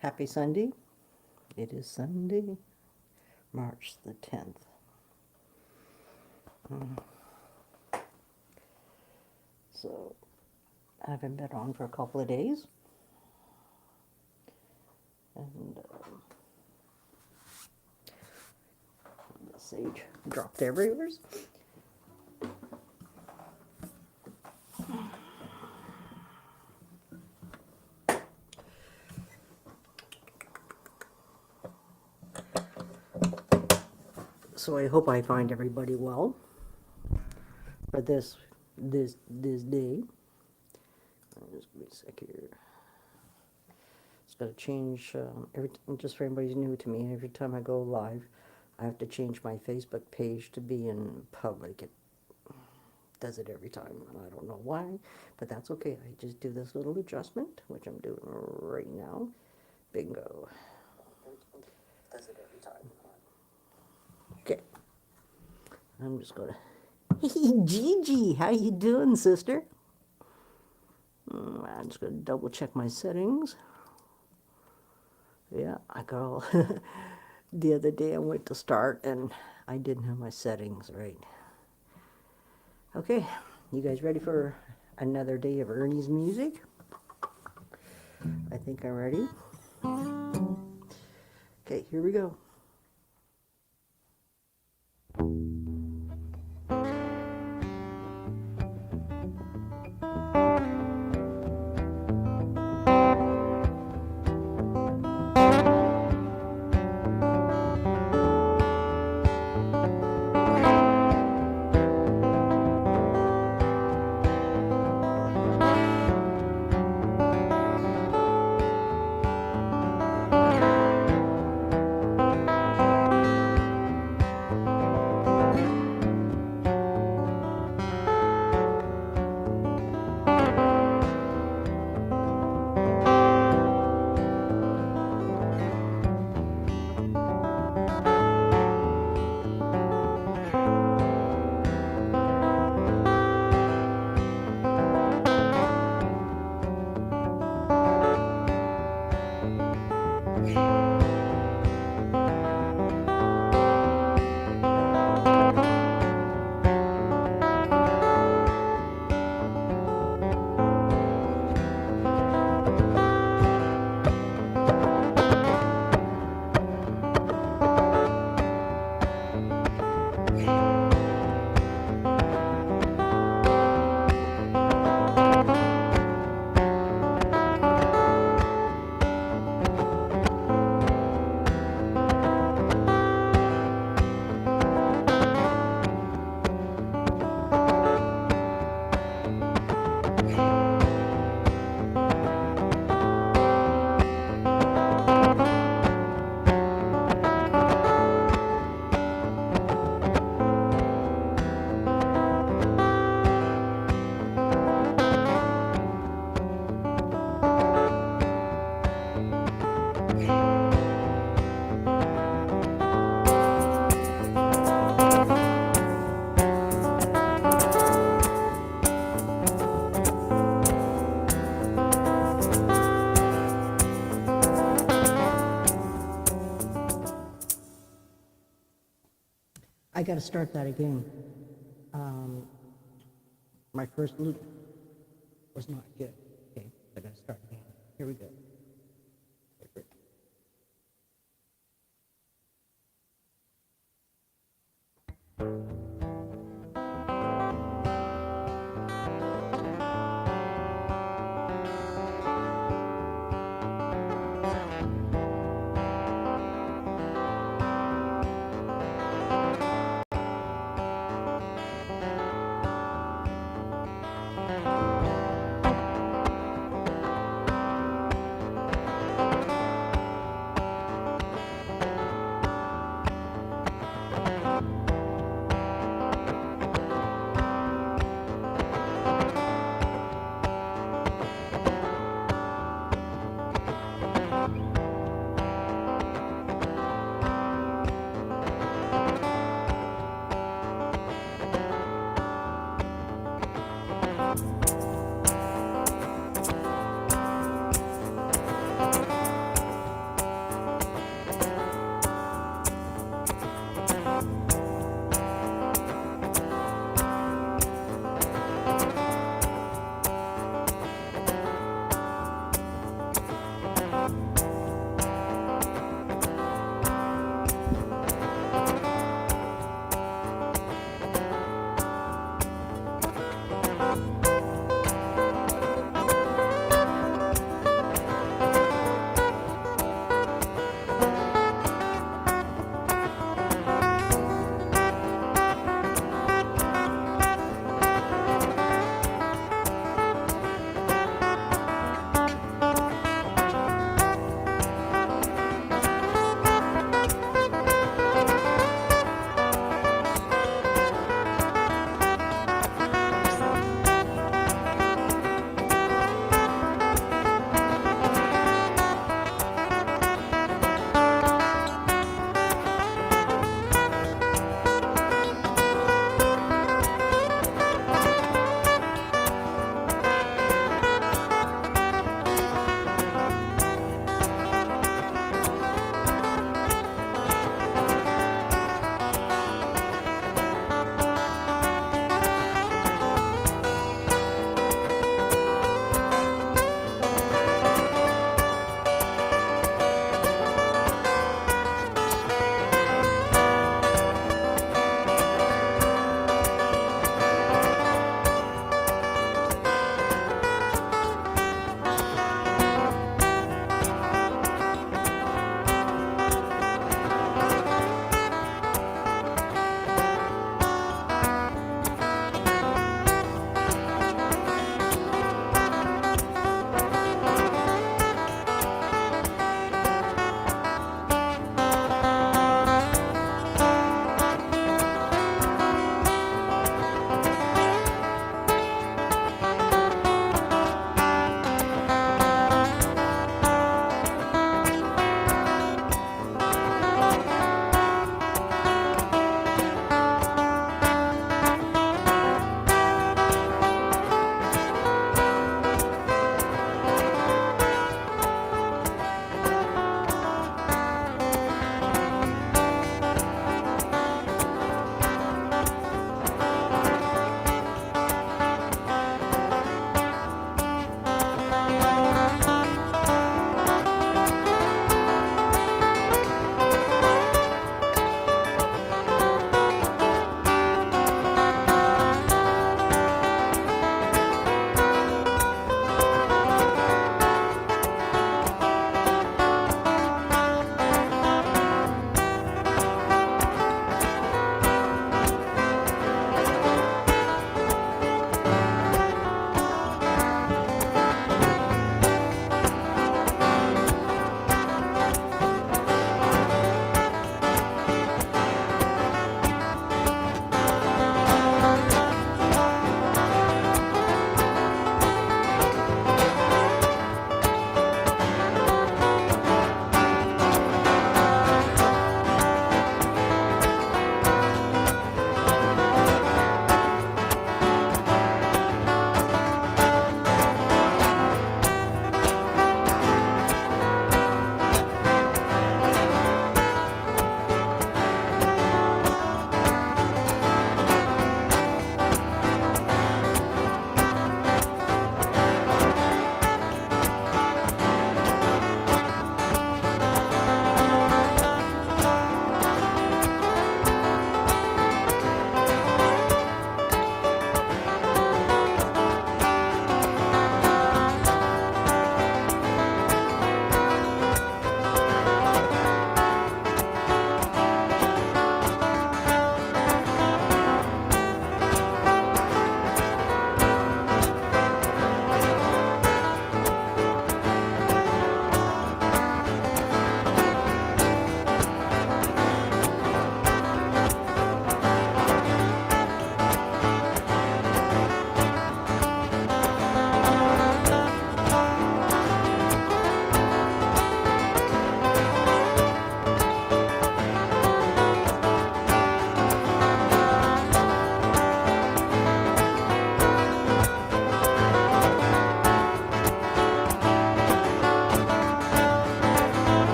Happy Sunday. It is Sunday, March the 10th. So, I haven't been on for a couple of days. And the sage dropped everywhere. So I hope I find everybody well for this day. Just give me a sec here. It's got to change just for anybody who's new to me. Every time I go live, I have to change my Facebook page to be in public. It does it every time, and I don't know why, but that's okay. I just do this little adjustment, which I'm doing right now. Bingo. Does it every time. Okay. I'm just gonna. Hey, Gigi, how you doing, sister? I'm just gonna double check my settings. Yeah, I got all. The other day I went to start and I didn't have my settings right. Okay, you guys ready for another day of Ernie's music? I think I'm ready. Okay, here we go. I got to start that again. My first loop was not good. Okay, I got to start again. Here we go.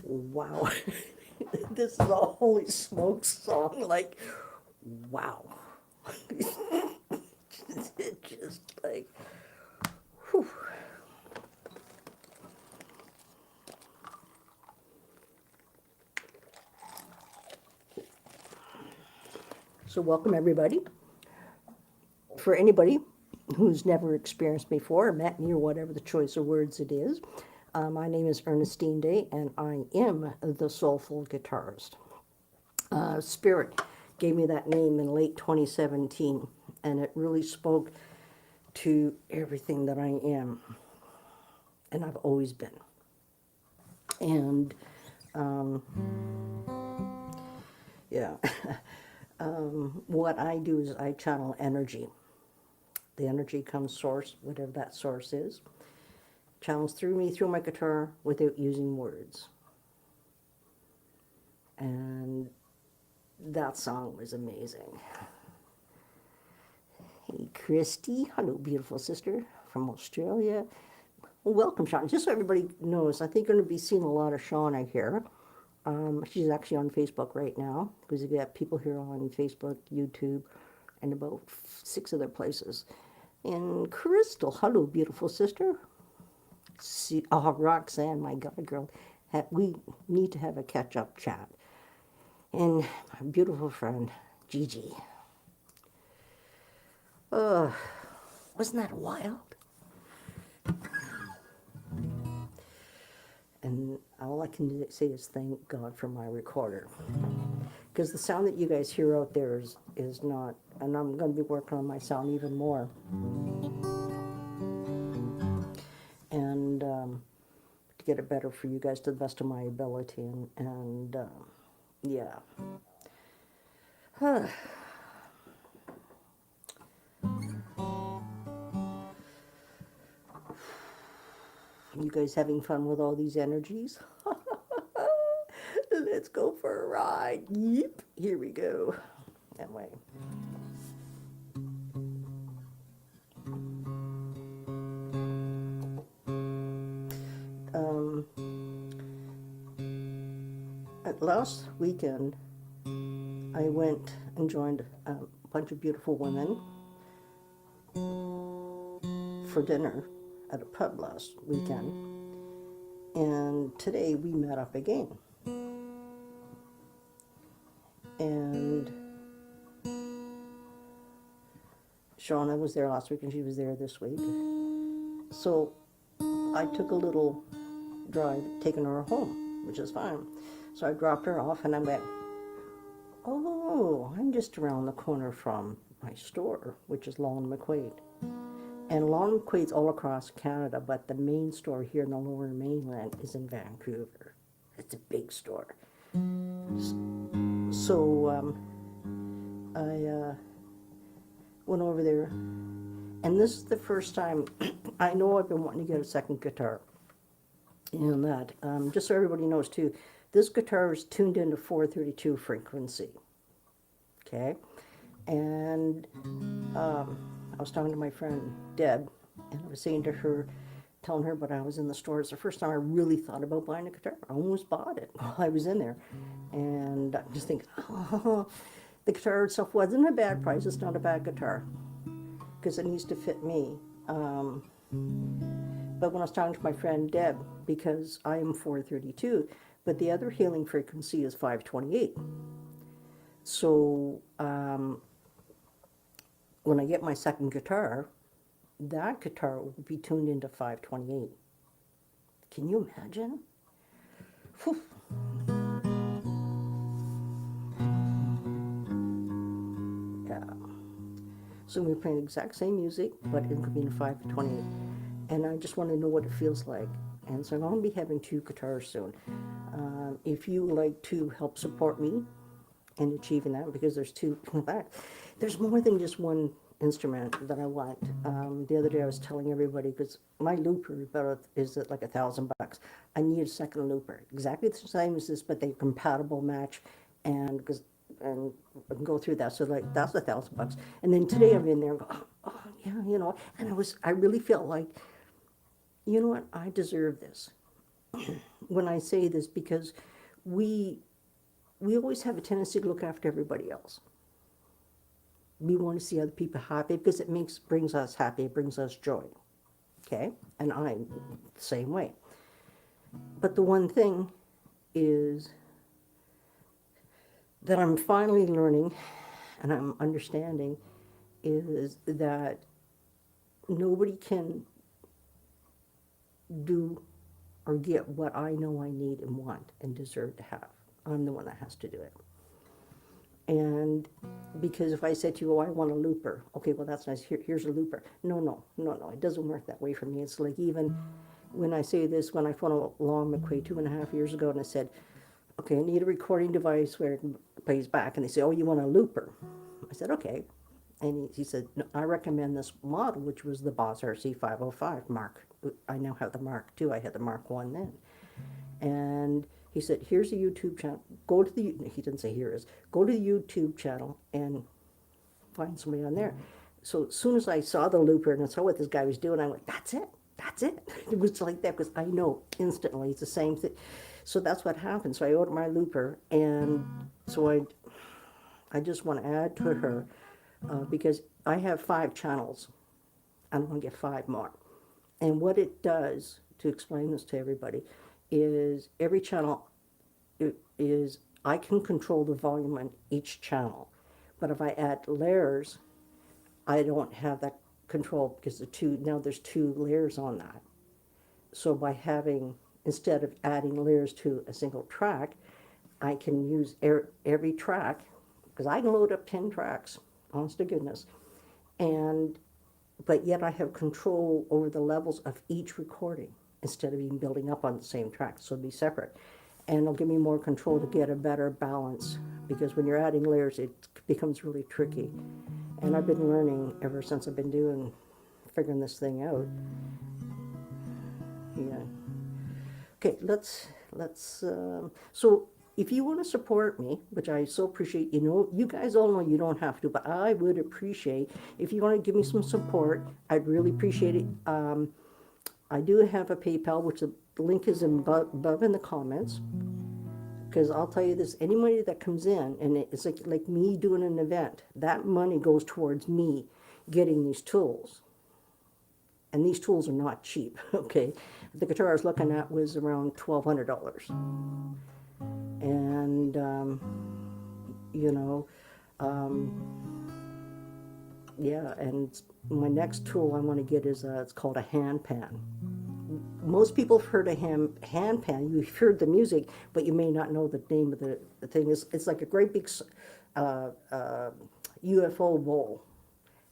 wow. This is a holy smokes song. Like, wow. It just like, whew. So welcome everybody. For anybody who's never experienced me before, or met me, or whatever the choice of words it is, my name is Ernestine Day, and I am the Soulful Guitarist. Spirit gave me that name in late 2017, and it really spoke to everything that I am, and I've always been. And yeah, what I do is I channel energy. The energy comes source, whatever that source is, channels through me, through my guitar, without using words. And that song was amazing. Hey, Christy. Hello, beautiful sister from Australia. Well, welcome, Sean. Just so everybody knows, I think I'm going to be seeing a lot of Shauna here. She's actually on Facebook right now, because we got people here on Facebook, YouTube, and about 6 other places. And Crystal, hello, beautiful sister. See, oh, Roxanne, my God, girl, we need to have a catch-up chat. And my beautiful friend, Gigi. Wasn't that wild? And all I can say is thank God for my recorder. Because the sound that you guys hear out there is not, and I'm going to be working on my sound even more. And to get it better for you guys to the best of my ability. And yeah. You guys having fun with all these energies? Let's go for a ride. Yep, here we go. That way. Last weekend, I went and joined a bunch of beautiful women for dinner at a pub last weekend. And today we met up again. And Shauna was there last week and she was there this week. So I took a little drive, taking her home, which is fine. So I dropped her off and I went, oh, I'm just around the corner from my store, which is Lawn McQuaid. And Lawn McQuaid's all across Canada, but the main store here in the Lower Mainland is in Vancouver. It's a big store. So I went over there, and this is the first time I know I've been wanting to get a second guitar. And that, just so everybody knows too, this guitar is tuned into 432 frequency. Okay, and I was talking to my friend Deb, and I was saying to her, telling her, but I was in the store. It's the first time I really thought about buying a guitar. I almost bought it while I was in there, and I just think, oh, the guitar itself wasn't a bad price. It's not a bad guitar because it needs to fit me. But when I was talking to my friend Deb, because I am 432, but the other healing frequency is 528. So when I get my second guitar, that guitar will be tuned into 528. Can you imagine? Whew. Yeah. So we're playing the exact same music, but it could be in 528. And I just want to know what it feels like. And so I'm going to be having 2 guitars soon. If you would like to help support me in achieving that, because there's 2, in fact, there's more than just one instrument that I want. The other day I was telling everybody, because my looper is at like $1,000. I need a second looper, exactly the same as this, but they're compatible match, and go through that. So like that's $1,000. And then today I'm in there and go, oh yeah, you know. And I really felt like, you know what, I deserve this. when I say this, because we we always have a tendency to look after everybody else. We want to see other people happy because it brings us happy, it brings us joy. Okay? And I'm the same way. But the one thing is that I'm finally learning and I'm understanding is that nobody can do or get what I know I need and want and deserve to have. I'm the one that has to do it. And because if I said to you, oh, I want a looper, okay, well, that's nice, here's a looper. No, it doesn't work that way for me. It's like even when I say this, when I phoned along McQuay 2.5 years ago and I said, okay, I need a recording device where it plays back. And they say, oh, you want a looper? I said, okay. And he said, no, I recommend this model, which was the Boss RC505 Mark. I now have the Mark II. I had the Mark I then. And he said, here's a YouTube channel. Go to the, he didn't say here is, go to the YouTube channel and find somebody on there. So as soon as I saw the looper and I saw what this guy was doing, I went, that's it. It was like that because I know instantly it's the same thing. So that's what happened. So I ordered my looper, and so I just want to add to her because I have 5 channels. I want to get 5 more. And what it does, to explain this to everybody, is every channel is, I can control the volume on each channel. But if I add layers, I don't have that control because now there's 2 layers on that. So by having, instead of adding layers to a single track, I can use every track, because I can load up 10 tracks, honest to goodness, but yet I have control over the levels of each recording instead of even building up on the same track, so it'll be separate. And it'll give me more control to get a better balance, because when you're adding layers, it becomes really tricky. And I've been learning ever since I've been figuring this thing out. Yeah. Okay, so if you want to support me, which I so appreciate, you guys all know you don't have to, but I would appreciate if you want to give me some support. I'd really appreciate it. I do have a PayPal, which the link is above in the comments. Because I'll tell you this, any money that comes in, and it's like me doing an event, that money goes towards me getting these tools. And these tools are not cheap, okay? The guitar I was looking at was around $1,200. And, yeah, and my next tool I want to get is, it's called a hand pan. Most people have heard of hand pan. You've heard the music, but you may not know the name of the thing. It's like a great big UFO bowl.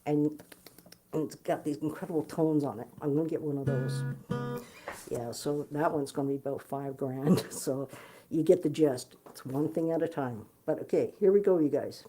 And it's got these incredible tones on it. I'm going to get one of those. Yeah, so that one's going to be about $5,000. So you get the gist. It's one thing at a time. But okay, here we go, you guys.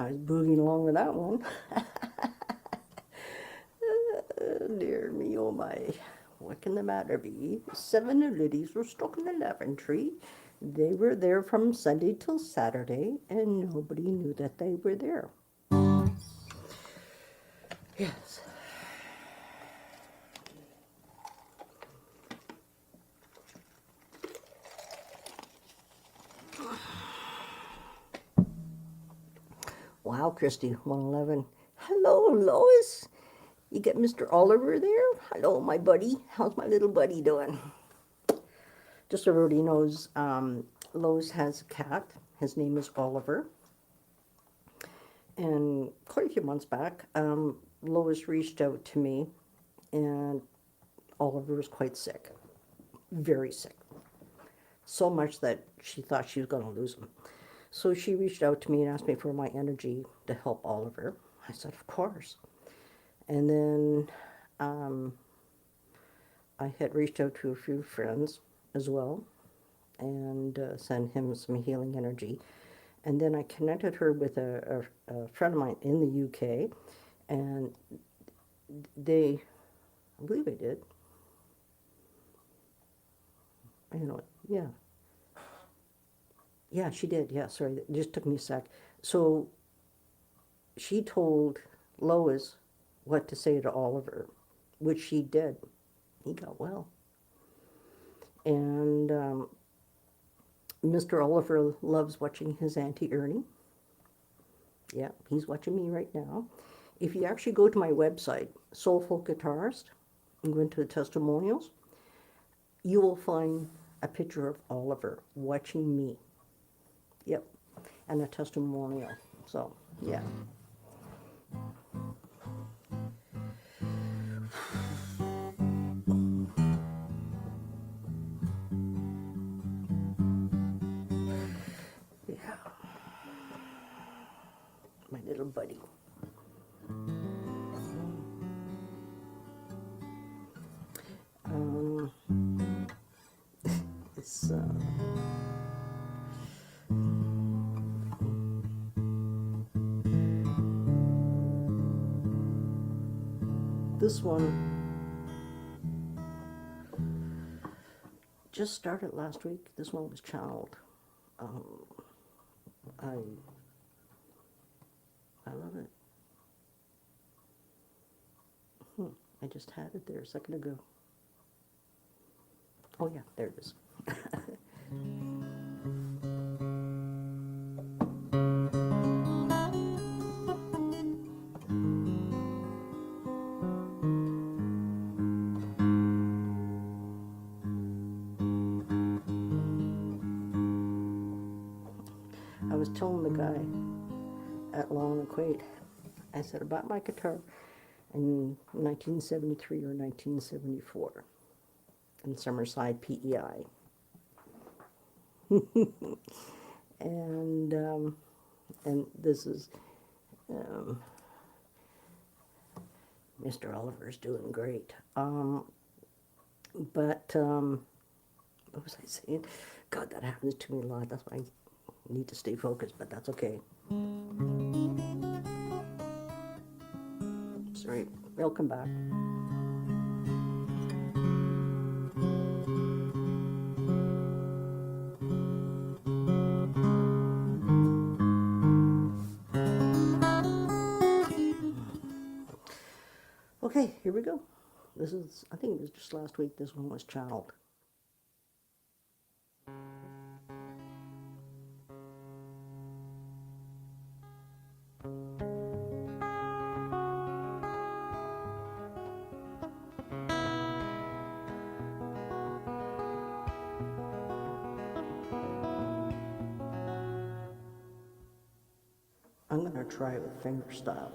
I was boogieing along with that one. Dear me, oh my. What can the matter be? 7 new ladies were stuck in the lavatory. They were there from Sunday till Saturday, and nobody knew that they were there. Yes. Wow, Christy, 111. Hello, Lois. You get Mr. Oliver there? Hello, my buddy. How's my little buddy doing? Just so everybody knows, Lois has a cat. His name is Oliver. And quite a few months back, Lois reached out to me, and Oliver was quite sick. Very sick. So much that she thought she was going to lose him. So she reached out to me and asked me for my energy to help Oliver. I said, of course. And then I had reached out to a few friends as well and sent him some healing energy. And then I connected her with a friend of mine in the UK, and they, I believe I did. You know, yeah. Yeah, she did. Yeah, sorry, it just took me a sec. So she told Lois what to say to Oliver, which she did. He got well. And Mr. Oliver loves watching his Auntie Ernie. Yeah, he's watching me right now. If you actually go to my website, Soulful Guitarist, and go into the testimonials, you will find a picture of Oliver watching me. Yep, and a testimonial. So, yeah. Yeah. My little buddy. It's this one just started last week. This one was channeled. I love it. I just had it there a second ago. Oh yeah, there it is. I was telling the guy at Long and Quaid, I said about my guitar in 1973 or 1974 in Summerside, PEI. And this is Mr. Oliver's doing great. What was I saying? God, that happens to me a lot. That's why I need to stay focused, but that's okay. Sorry, welcome back. Okay, here we go. This is, I think it was just last week this one was channeled. I'm going to try it with fingerstyle.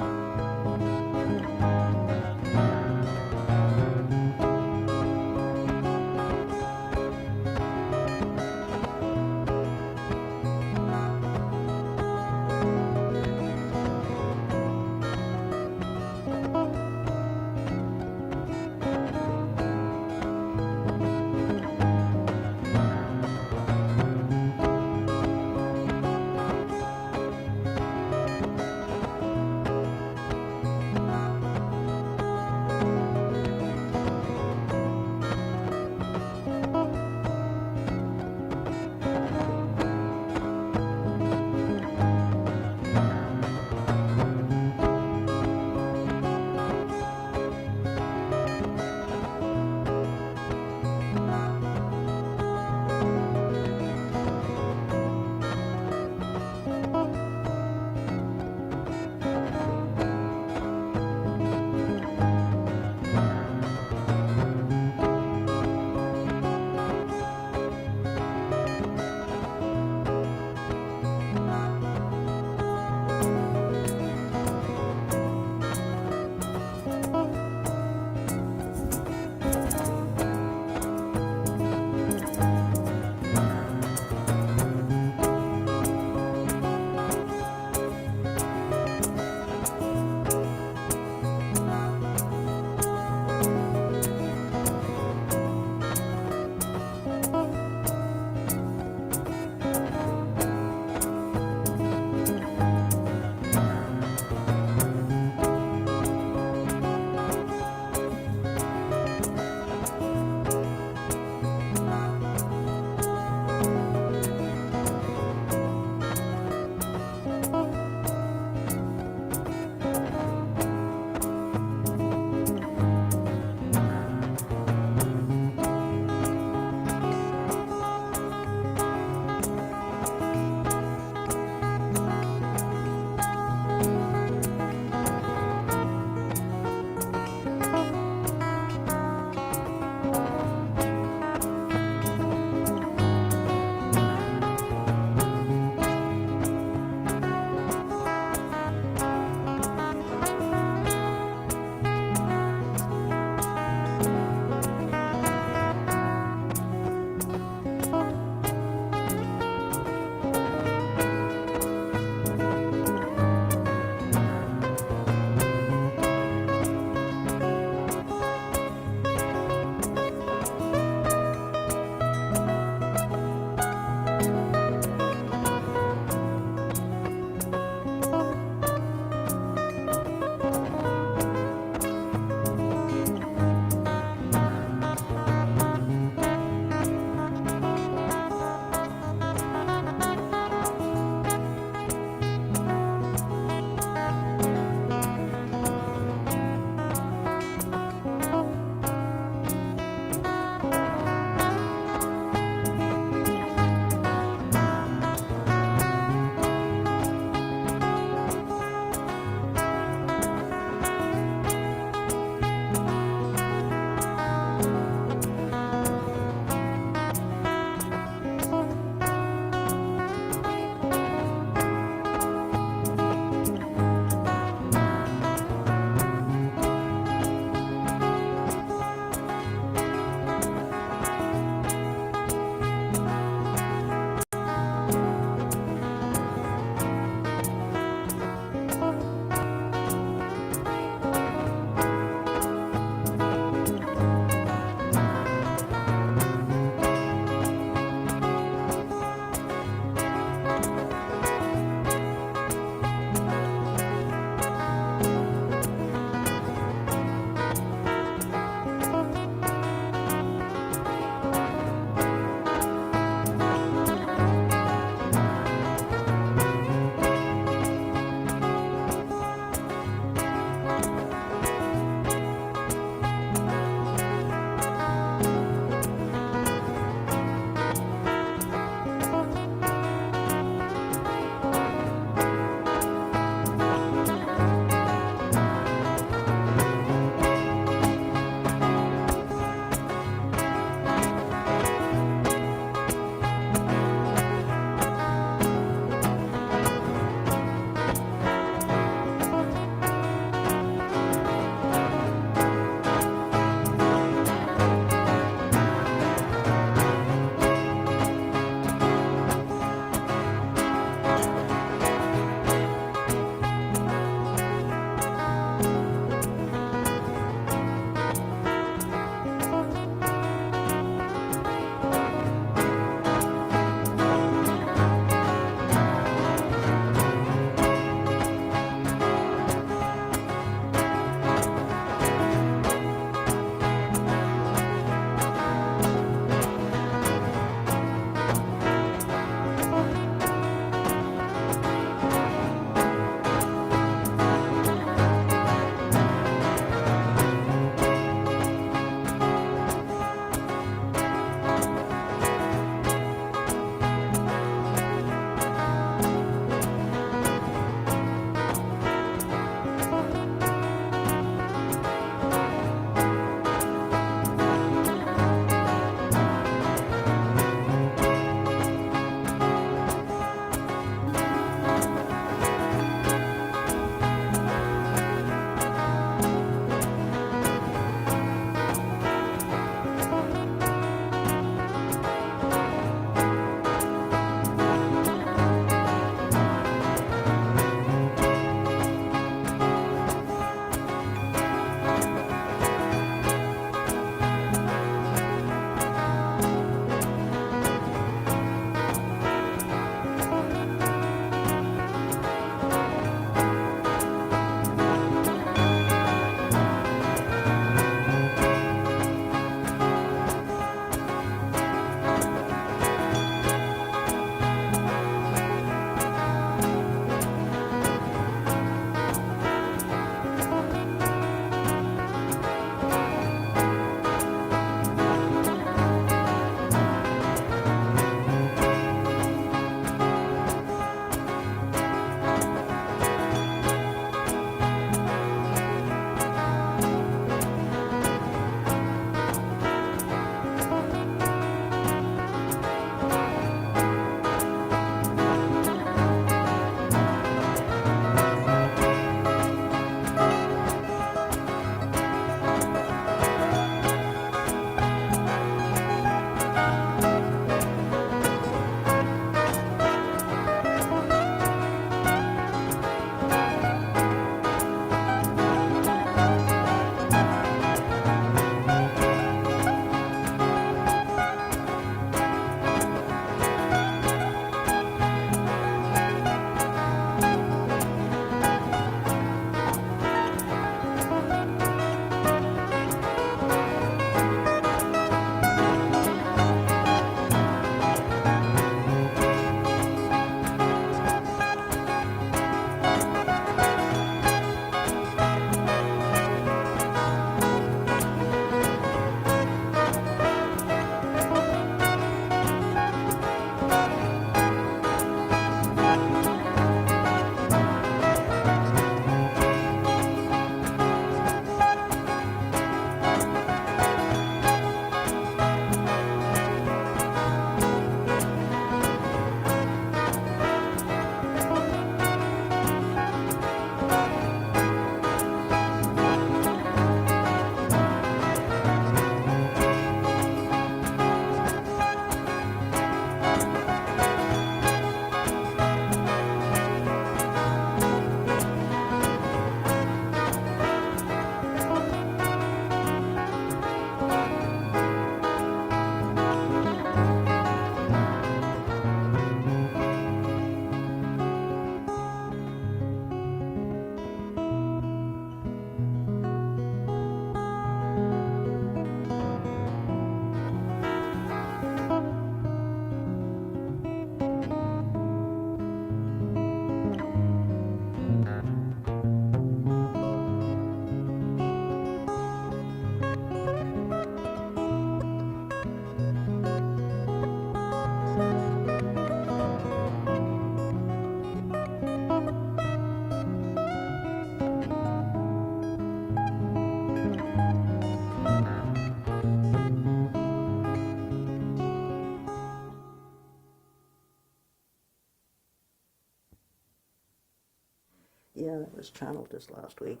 was channeled this last week.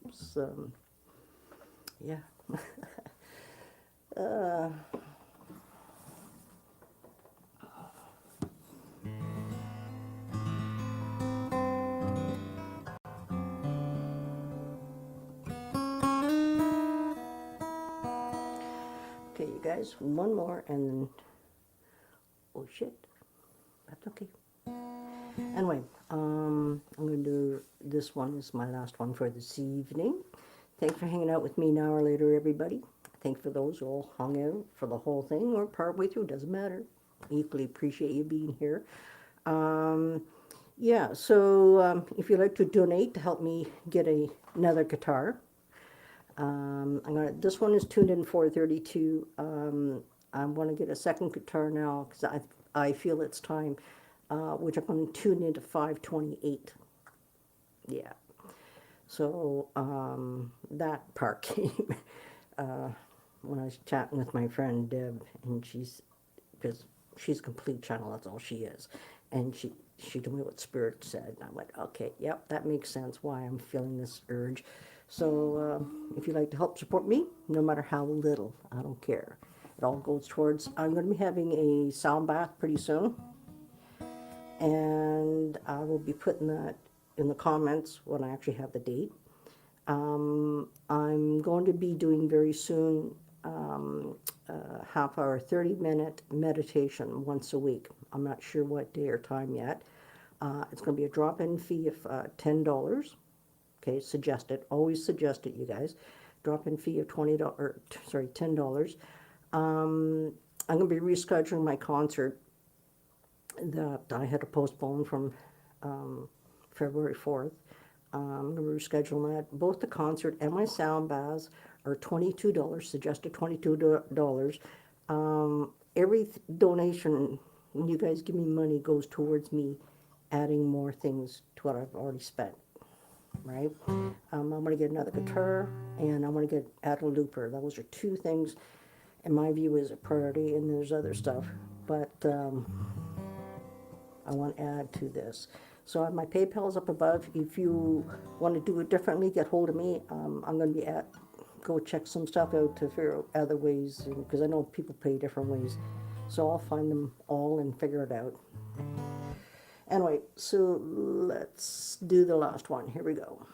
It's, yeah. Okay, you guys, one more and then, oh shit, that's okay. Anyway, I'm going to do, this one is my last one for this evening. Thanks for hanging out with me an hour later, everybody. Thanks for those who all hung out for the whole thing or partway through, doesn't matter. Equally appreciate you being here. Yeah, so if you'd like to donate to help me get another guitar, this one is tuned in 432. I want to get a second guitar now because I feel it's time, which I'm going to tune into 528. Yeah. So that part came when I was chatting with my friend Deb, and because she's a complete channel, that's all she is, and she told me what Spirit said, and I went, okay, yep, that makes sense why I'm feeling this urge. So if you'd like to help support me, no matter how little, I don't care. It all goes towards, I'm going to be having a sound bath pretty soon, and I will be putting that in the comments when I actually have the date. I'm going to be doing very soon half-hour, 30-minute meditation once a week. I'm not sure what day or time yet. It's going to be a drop-in fee of $10. Okay, suggested. Always suggest it, you guys. Drop-in fee of $10. I'm going to be rescheduling my concert that I had to postpone from February 4th. I'm going to reschedule that. Both the concert and my sound baths are $22, suggested $22. Every donation, when you guys give me money, goes towards me adding more things to what I've already spent, right? I'm going to get another guitar, and I'm going to add a looper. Those are two things, in my view, is a priority, and there's other stuff, but I want to add to this. So my PayPal is up above. If you want to do it differently, get hold of me. I'm going to be go check some stuff out to figure out other ways, because I know people pay different ways. So I'll find them all and figure it out. Anyway, so let's do the last one. Here we go.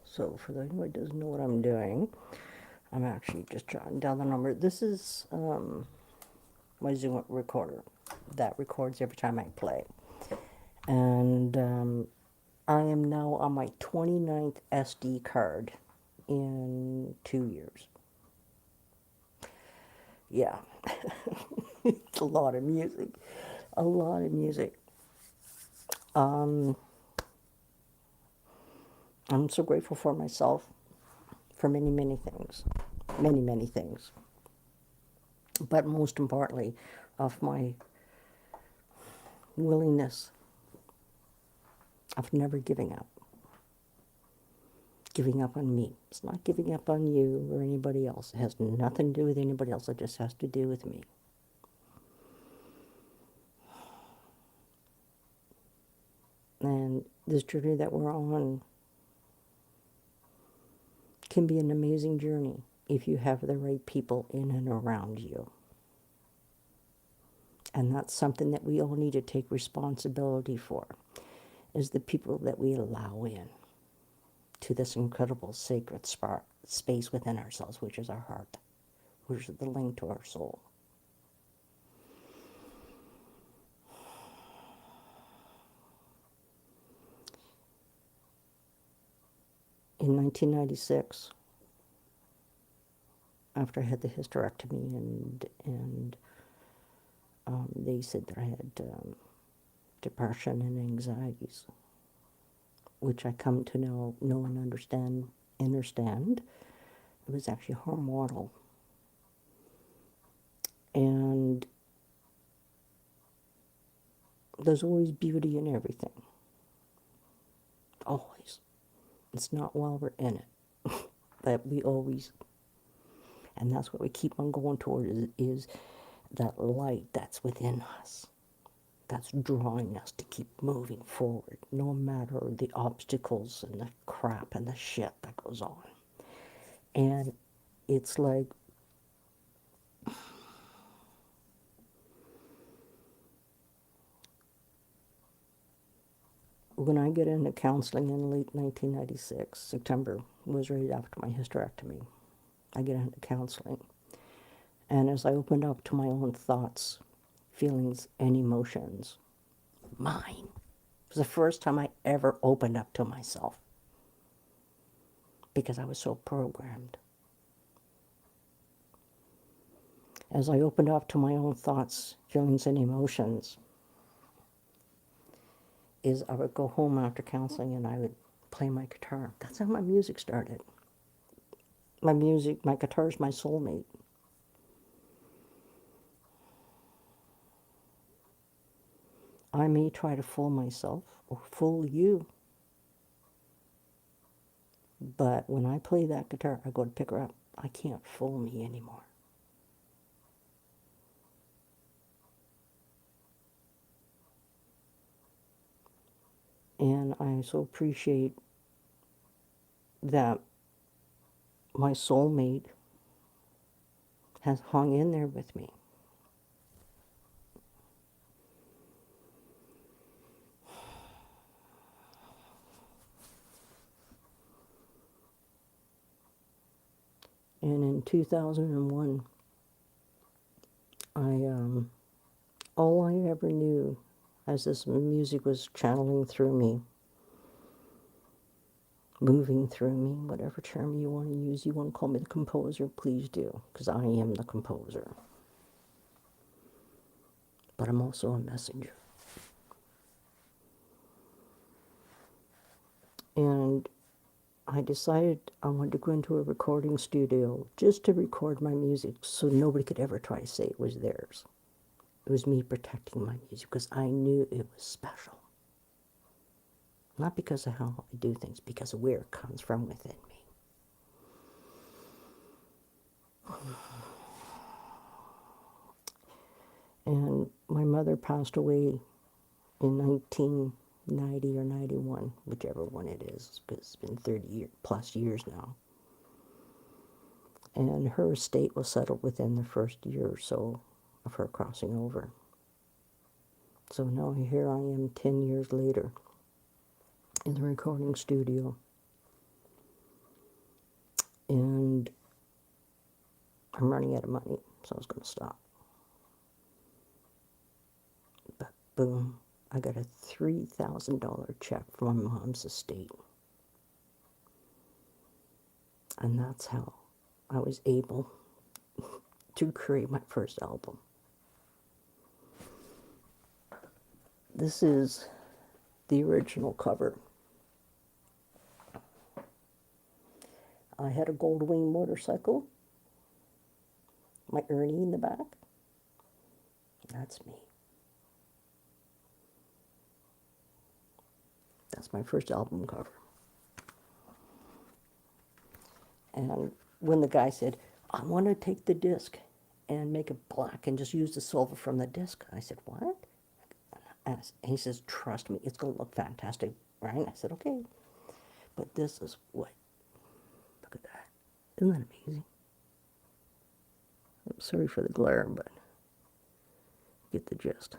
So for anyone who doesn't know what I'm doing, I'm actually just jotting down the number. This is my Zoom recorder that records every time I play. And I am now on my 29th SD card in 2 years. Yeah, it's a lot of music. A lot of music. I'm so grateful for myself for many, many things. Many, many things. But most importantly, of my willingness of never giving up. Giving up on me. It's not giving up on you or anybody else. It has nothing to do with anybody else. It just has to do with me. And this journey that we're on can be an amazing journey if you have the right people in and around you. And that's something that we all need to take responsibility for, is the people that we allow in to this incredible sacred space within ourselves, which is our heart, which is the link to our soul. In 1996, after I had the hysterectomy and they said that I had depression and anxieties, which I come to know and understand. It was actually hormonal. And there's always beauty in everything. Always. It's not while we're in it. That we always, and that's what we keep on going toward is that light that's within us, that's drawing us to keep moving forward, no matter the obstacles and the crap and the shit that goes on. And it's like, when I get into counseling in late 1996, September was right after my hysterectomy, I get into counseling. And as I opened up to my own thoughts, feelings, and emotions, mine, it was the first time I ever opened up to myself because I was so programmed. As I opened up to my own thoughts, feelings, and emotions, is I would go home after counseling and I would play my guitar. That's how my music started. My music, my guitar is my soulmate. I may try to fool myself or fool you, but when I play that guitar, I go to pick her up. I can't fool me anymore. And I so appreciate that my soulmate has hung in there with me. And in 2001, all I ever knew as this music was channeling through me, moving through me, whatever term you want to use, you want to call me the composer, please do, because I am the composer. But I'm also a messenger. And I decided I wanted to go into a recording studio just to record my music so nobody could ever try to say it was theirs. It was me protecting my music because I knew it was special. Not because of how I do things, because of where it comes from within me. And my mother passed away in 1990 or 91, whichever one it is, because it's been 30 plus years now. And her estate was settled within the first year or so of her crossing over. So now here I am 10 years later in the recording studio. And I'm running out of money, so I was going to stop. But boom, I got a $3,000 check from my mom's estate. And that's how I was able to create my first album. This is the original cover. I had a gold wing motorcycle, my Ernie in the back. That's me. That's my first album cover. And when the guy said, I want to take the disc and make it black and just use the silver from the disc, I said, what? And he says, trust me, it's going to look fantastic, right? I said, okay. But this is what, look at that. Isn't that amazing? I'm sorry for the glare, but get the gist.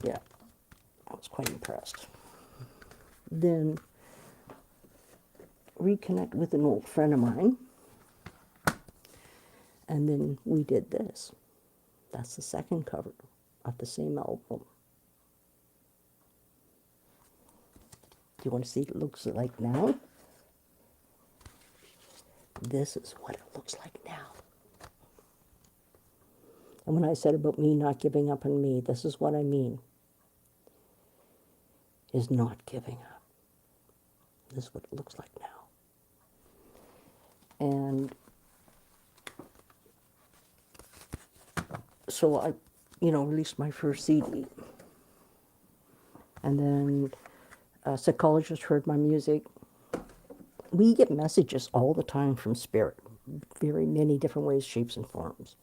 Yeah, I was quite impressed. Then reconnect with an old friend of mine, and then we did this. That's the second cover of the same album. Do you want to see what it looks like now? This is what it looks like now. And when I said about me not giving up on me, this is what I mean, is not giving up. This is what it looks like now. And so I, released my first CD. And then A psychologist heard my music. We get messages all the time from spirit, very many different ways, shapes, and forms.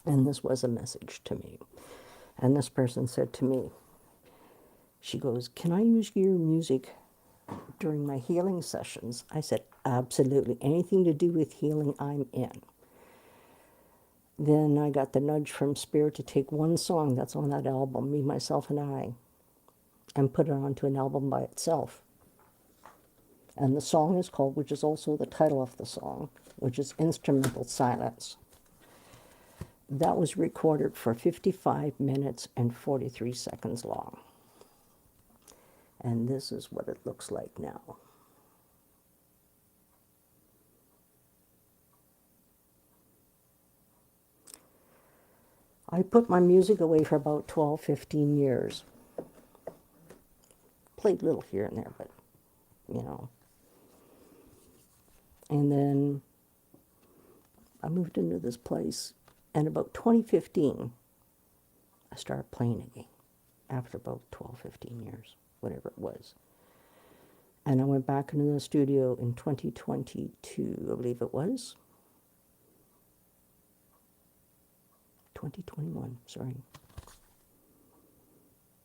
And this was a message to me. And this person said to me, she goes, "Can I use your music during my healing sessions?" I said, "Absolutely. Anything to do with healing, I'm in." Then I got the nudge from Spirit to take one song that's on that album, Me, Myself, and I, and put it onto an album by itself. And the song is called, which is also the title of the song, which is Instrumental Silence. That was recorded for 55 minutes and 43 seconds long. And this is what it looks like now. I put my music away for about 12, 15 years. Played a little here and there, but, you know. And then I moved into this place, and about 2015, I started playing again, after about 12, 15 years, whatever it was. And I went back into the studio in 2022, I believe it was. 2021, sorry.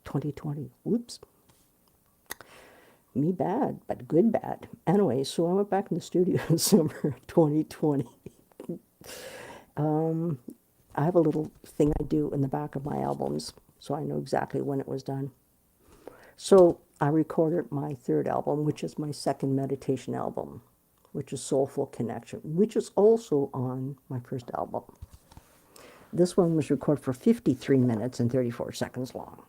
2020, whoops. Me bad, but good bad. Anyway, so I went back in the studio in summer of 2020. I have a little thing I do in the back of my albums, so I know exactly when it was done. So I recorded my third album, which is my second meditation album, which is Soulful Connection, which is also on my first album. This one was recorded for 53 minutes and 34 seconds long.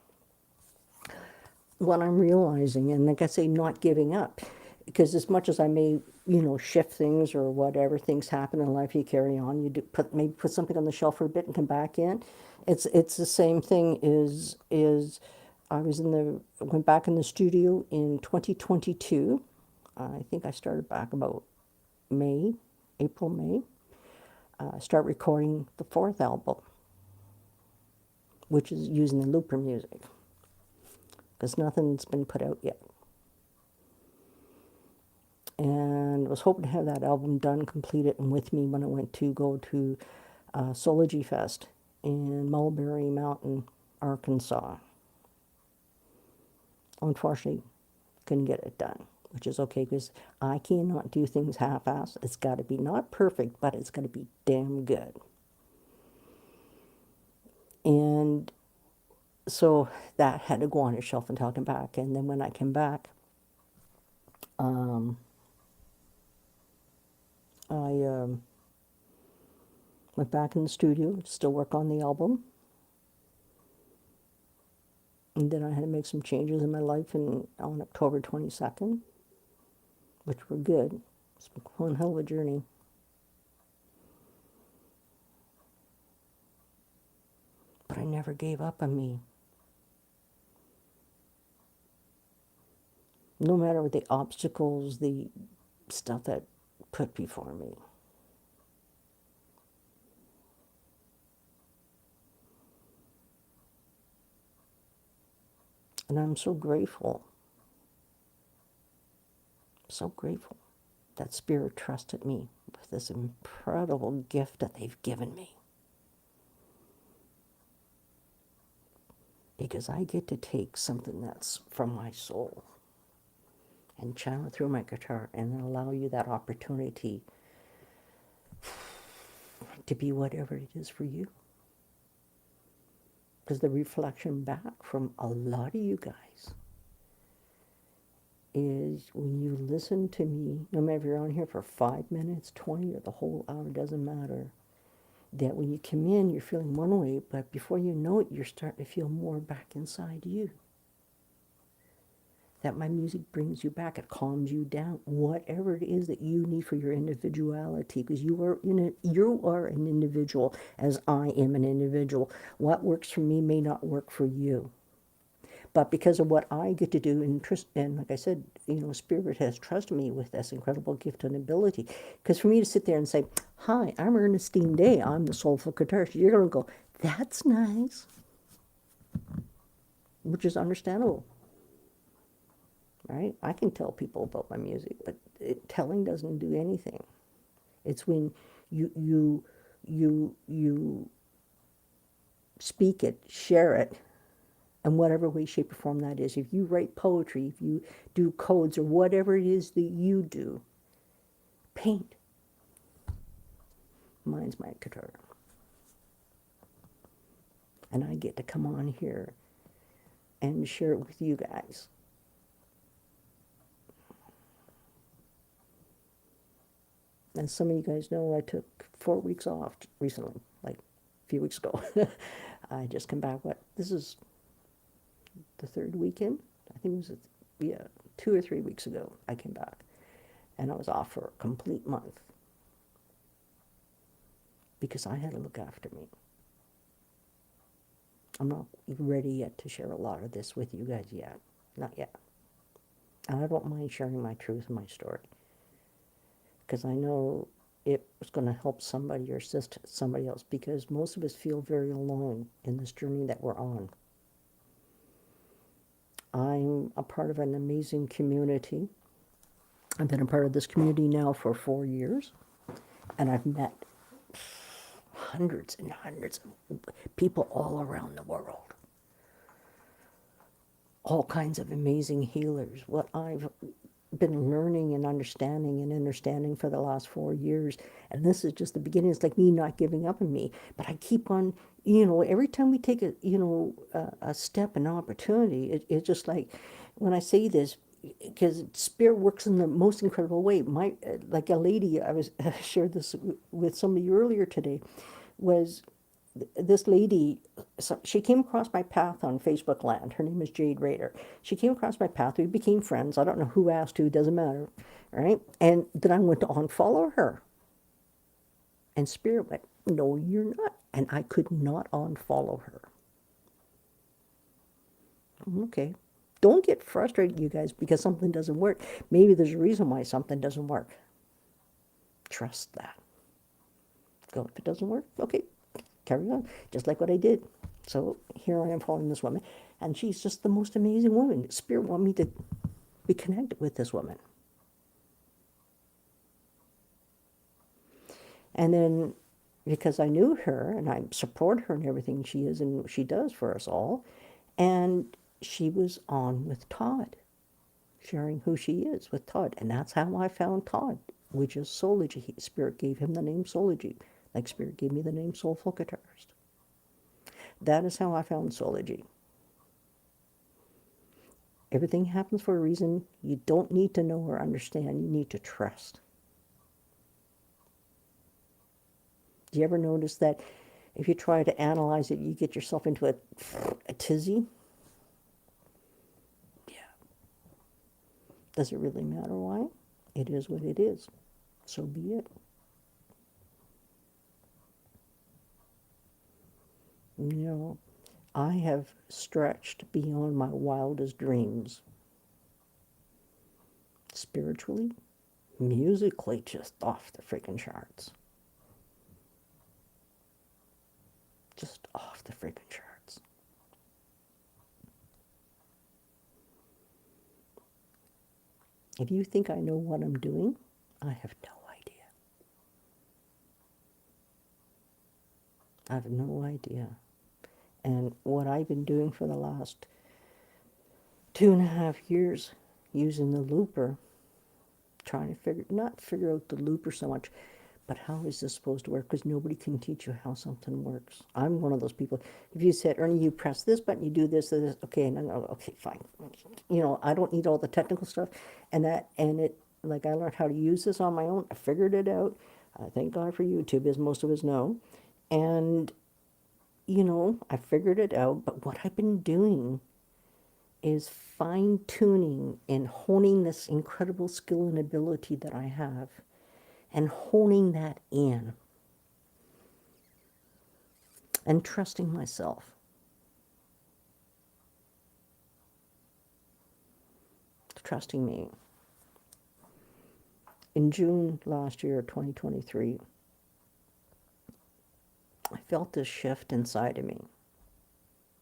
What I'm realizing, and like I say, not giving up, because as much as I may, shift things or whatever, things happen in life, you carry on, you do maybe put something on the shelf for a bit and come back in. It's the same thing is I went back in the studio in 2022. I think I started back about April, May. Start recording the fourth album, which is using the looper music, because nothing's been put out yet. And I was hoping to have that album done, completed, and with me when I went to go to Soulful Fest in Mulberry Mountain, Arkansas. Unfortunately, couldn't get it done, which is okay, because I cannot do things half-assed. It's got to be not perfect, but it's got to be damn good. And so that had to go on a shelf until I came back. And then when I came back, I went back in the studio to still work on the album. And then I had to make some changes in my life on October 22nd, which were good. It's been one hell of a journey. But I never gave up on me. No matter what the obstacles, the stuff that put before me. And I'm so grateful that Spirit trusted me with this incredible gift that they've given me. Because I get to take something that's from my soul and channel it through my guitar and then allow you that opportunity to be whatever it is for you. Because the reflection back from a lot of you guys is when you listen to me, no matter if you're on here for 5 minutes, 20, or the whole hour, doesn't matter, that when you come in, you're feeling one way, but before you know it, you're starting to feel more back inside you. That my music brings you back, it calms you down, whatever it is that you need for your individuality, because you are an individual, as I am an individual. What works for me may not work for you. But because of what I get to do, and like I said, Spirit has trusted me with this incredible gift and ability. Because for me to sit there and say, "Hi, I'm Ernestine Day, I'm the Soulful Guitarist," you're going to go, "That's nice," which is understandable. right? I can tell people about my music, but telling doesn't do anything. It's when you speak it, share it, in whatever way, shape, or form that is. If you write poetry, if you do codes, or whatever it is that you do, paint. Mine's my guitar. And I get to come on here and share it with you guys. As some of you guys know, I took 4 weeks off recently, like a few weeks ago. I just come back, this is the third weekend? I think it was, yeah, 2 or 3 weeks ago I came back. And I was off for a complete month. Because I had to look after me. I'm not ready yet to share a lot of this with you guys yet. Not yet. And I don't mind sharing my truth and my story. Because I know it was going to help somebody or assist somebody else. Because most of us feel very alone in this journey that we're on. I'm a part of an amazing community. I've been a part of this community now for 4 years. And I've met hundreds and hundreds of people all around the world. All kinds of amazing healers. What I've been learning and understanding for the last 4 years, and this is just the beginning. It's like me not giving up on me, but I keep on, every time we take a step, an opportunity, it's just like, when I say this, because spirit works in the most incredible way. Like a lady, I was shared this with somebody earlier today, was this lady, she came across my path on Facebook land. Her name is Jade Rader. She came across my path. We became friends. I don't know who asked who, doesn't matter. Right? And then I went to unfollow her. And Spirit went, no, you're not. And I could not unfollow her. Okay. Don't get frustrated, you guys, because something doesn't work. Maybe there's a reason why something doesn't work. Trust that. Go, if it doesn't work, okay, carry on, just like what I did. So here I am following this woman, and she's just the most amazing woman. Spirit wanted me to be connected with this woman. And then, because I knew her, and I support her in everything she is and she does for us all, and she was on with Todd, sharing who she is with Todd. And that's how I found Todd, which is Soulology. Spirit gave him the name Soulology, like Spirit gave me the name Soulful Guitarist. That is how I found Soulology. Everything happens for a reason. You don't need to know or understand. You need to trust. Do you ever notice that if you try to analyze it, you get yourself into a tizzy? Yeah. Does it really matter why? It is what it is. So be it. I have stretched beyond my wildest dreams. Spiritually, musically, just off the freaking charts. Just off the freaking charts. If you think I know what I'm doing, I have no idea. I have no idea. And what I've been doing for the last 2.5 years, using the looper, trying to not figure out the looper so much, but how is this supposed to work? Because nobody can teach you how something works. I'm one of those people. If you said, Ernie, you press this button, you do this, okay, and then, okay, fine. I don't need all the technical stuff. And like I learned how to use this on my own. I figured it out. Thank God for YouTube, as most of us know. And, I figured it out. But what I've been doing is fine-tuning and honing this incredible skill and ability that I have, and honing that in, and trusting myself. Trusting me. In June last year, 2023, I felt this shift inside of me.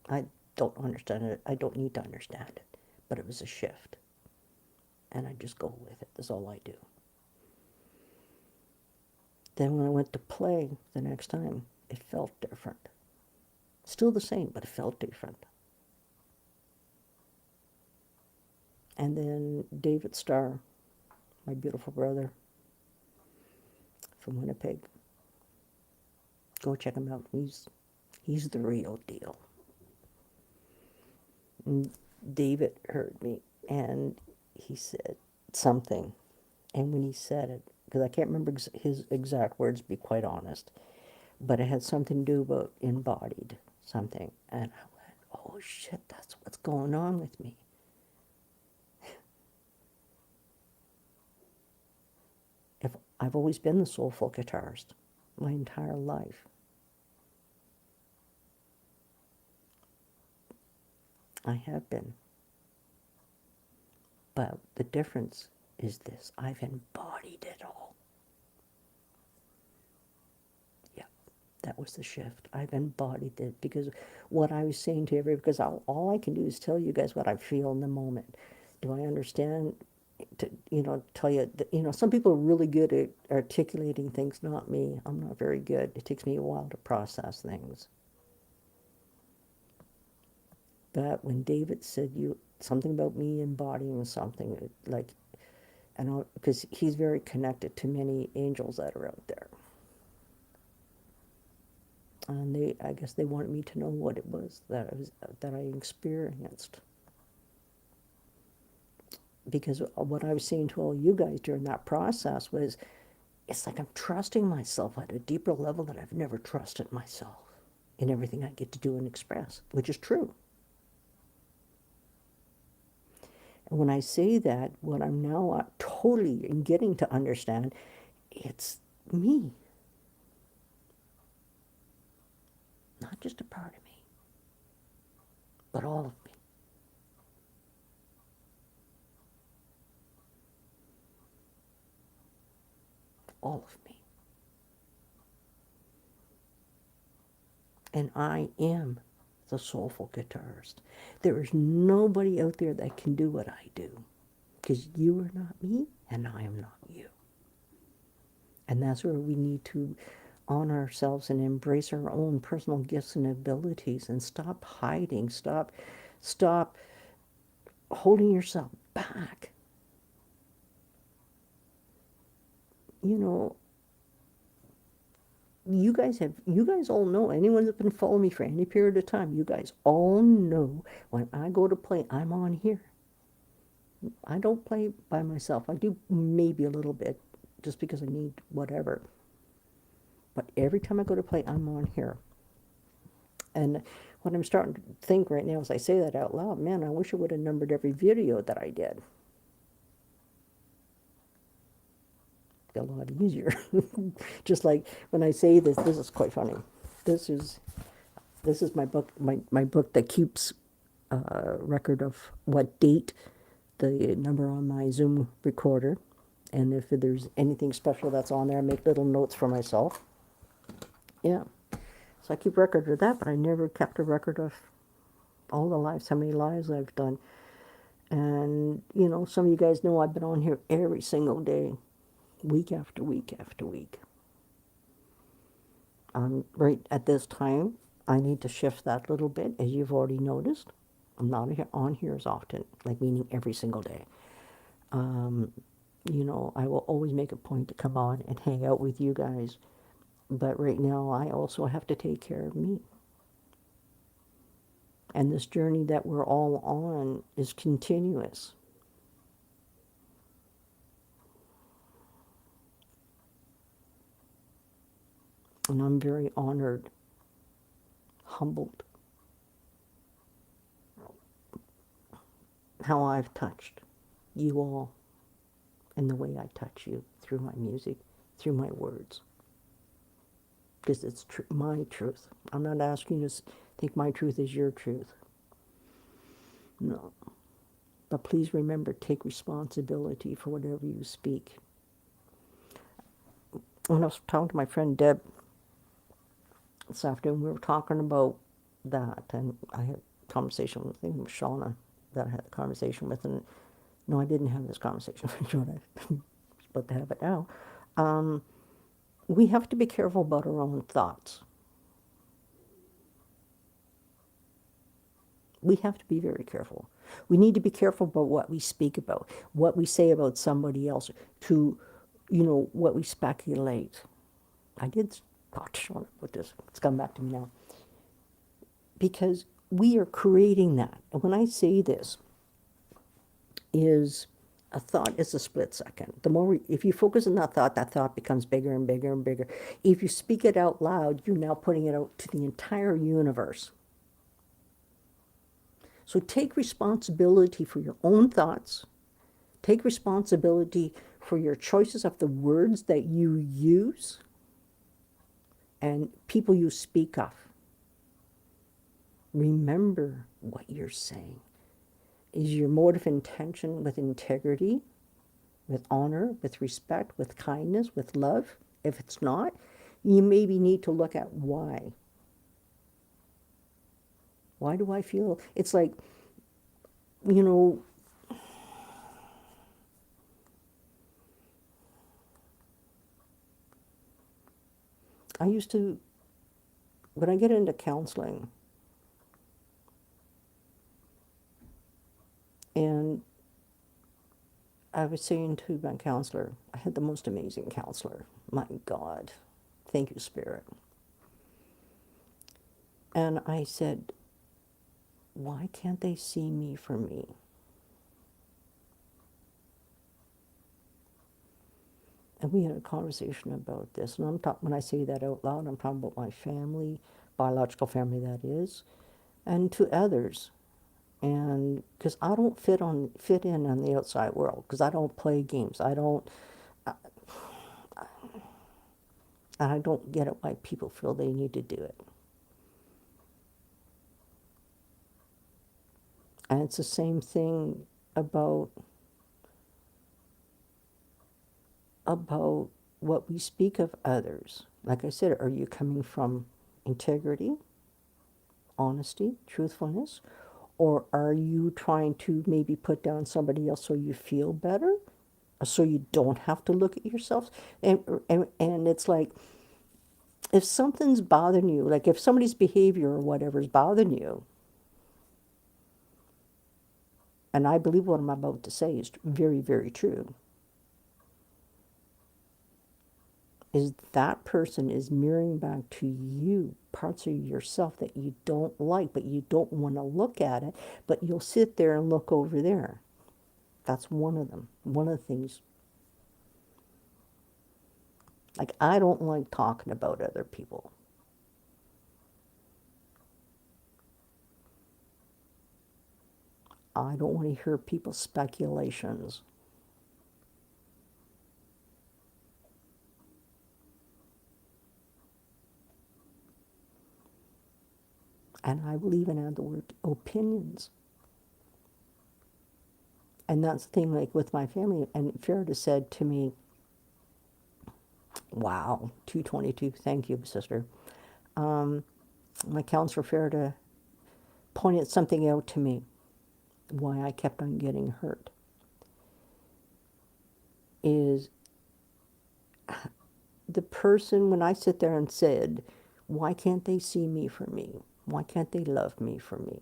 I don't understand it. I don't need to understand it, but it was a shift. and I just go with it. That's all I do. Then when I went to play the next time, it felt different. Still the same, but it felt different. And then David Starr, my beautiful brother from Winnipeg, go check him out. He's the real deal. And David heard me, and he said something. And when he said it, because I can't remember his exact words, to be quite honest, but it had something to do about embodied something. And I went, oh shit, that's what's going on with me. If I've always been the soulful guitarist my entire life. I have been. But the difference is this: I've embodied it all. Yeah, that was the shift. I've embodied it, because what I was saying to everybody, because all I can do is tell you guys what I feel in the moment. Do I understand? To, tell you, some people are really good at articulating things, not me. I'm not very good. It takes me a while to process things. But when David said something about me embodying something, like, and because he's very connected to many angels that are out there, and I guess they wanted me to know what it was that I experienced. Because what I was saying to all you guys during that process was, it's like I'm trusting myself at a deeper level that I've never trusted myself in everything I get to do and express, which is true. And when I say that, what I'm now totally getting to understand, it's me. Not just a part of me, but all of me. All of me. And I am the soulful guitarist. There is nobody out there that can do what I do, because you are not me and I am not you. And that's where we need to honor ourselves and embrace our own personal gifts and abilities, and stop hiding, stop holding yourself back. You know, you guys all know, anyone that's been following me for any period of time, you guys all know when I go to play, I'm on here. I don't play by myself. I do maybe a little bit just because I need whatever. But every time I go to play, I'm on here. And what I'm starting to think right now as I say that out loud, man, I wish I would have numbered every video that I did. A lot easier. Just like when I say this is quite funny. This is my book, my book that keeps record of what date, the number on my Zoom recorder, and if there's anything special that's on there, I make little notes for myself. Yeah. So I keep record of that, but I never kept a record of all the lives, how many lives I've done. And, some of you guys know I've been on here every single day, week after week after week. Right at this time, I need to shift that a little bit, as you've already noticed. I'm not on here as often, like meaning every single day. I will always make a point to come on and hang out with you guys. But right now, I also have to take care of me. And this journey that we're all on is continuous. And I'm very honored, humbled, how I've touched you all and the way I touch you through my music, through my words. Because it's my truth. I'm not asking you to think my truth is your truth. No. But please remember, take responsibility for whatever you speak. When I was talking to my friend Deb this afternoon, we were talking about that, and I had a conversation with, I think it was Shauna that I had a conversation with, and No, I didn't have this conversation with Jordan. I'm about to have it now. We have to be careful about our own thoughts. We have to be very careful. We need to be careful about what we speak about, what we say about somebody else, to, what we speculate. I did talk to Sean about this. It's come back to me now. Because we are creating that. And when I say this, is a thought is a split second. The more if you focus on that thought becomes bigger and bigger and bigger. If you speak it out loud, you're now putting it out to the entire universe. So take responsibility for your own thoughts. Take responsibility for your choices of the words that you use and people you speak of. Remember what you're saying. Is your mode of intention with integrity, with honor, with respect, with kindness, with love? If it's not, you maybe need to look at why. Why do I feel? It's like, I used to, when I get into counseling, and I was saying to my counselor, I had the most amazing counselor. My God. Thank you, Spirit. And I said, why can't they see me for me? And we had a conversation about this. And when I say that out loud, I'm talking about my family, biological family that is, and to others. And because I don't fit in on the outside world, because I don't play games. I don't get it why people feel they need to do it. And it's the same thing about what we speak of others. Like I said, are you coming from integrity, honesty, truthfulness? Or are you trying to maybe put down somebody else so you feel better? Or so you don't have to look at yourself? And it's like, if something's bothering you, like if somebody's behavior or whatever is bothering you, and I believe what I'm about to say is very, very true, is that person is mirroring back to you parts of yourself that you don't like, but you don't want to look at it, but you'll sit there and look over there. That's one of them. One of the things. Like, I don't like talking about other people. I don't want to hear people's speculations. And I will even add the word opinions. And that's the thing, like with my family. And Farida said to me, wow, 222, thank you, sister. My counselor, Farida, pointed something out to me, why I kept on getting hurt. Is the person, when I sit there and said, why can't they see me for me? Why can't they love me for me?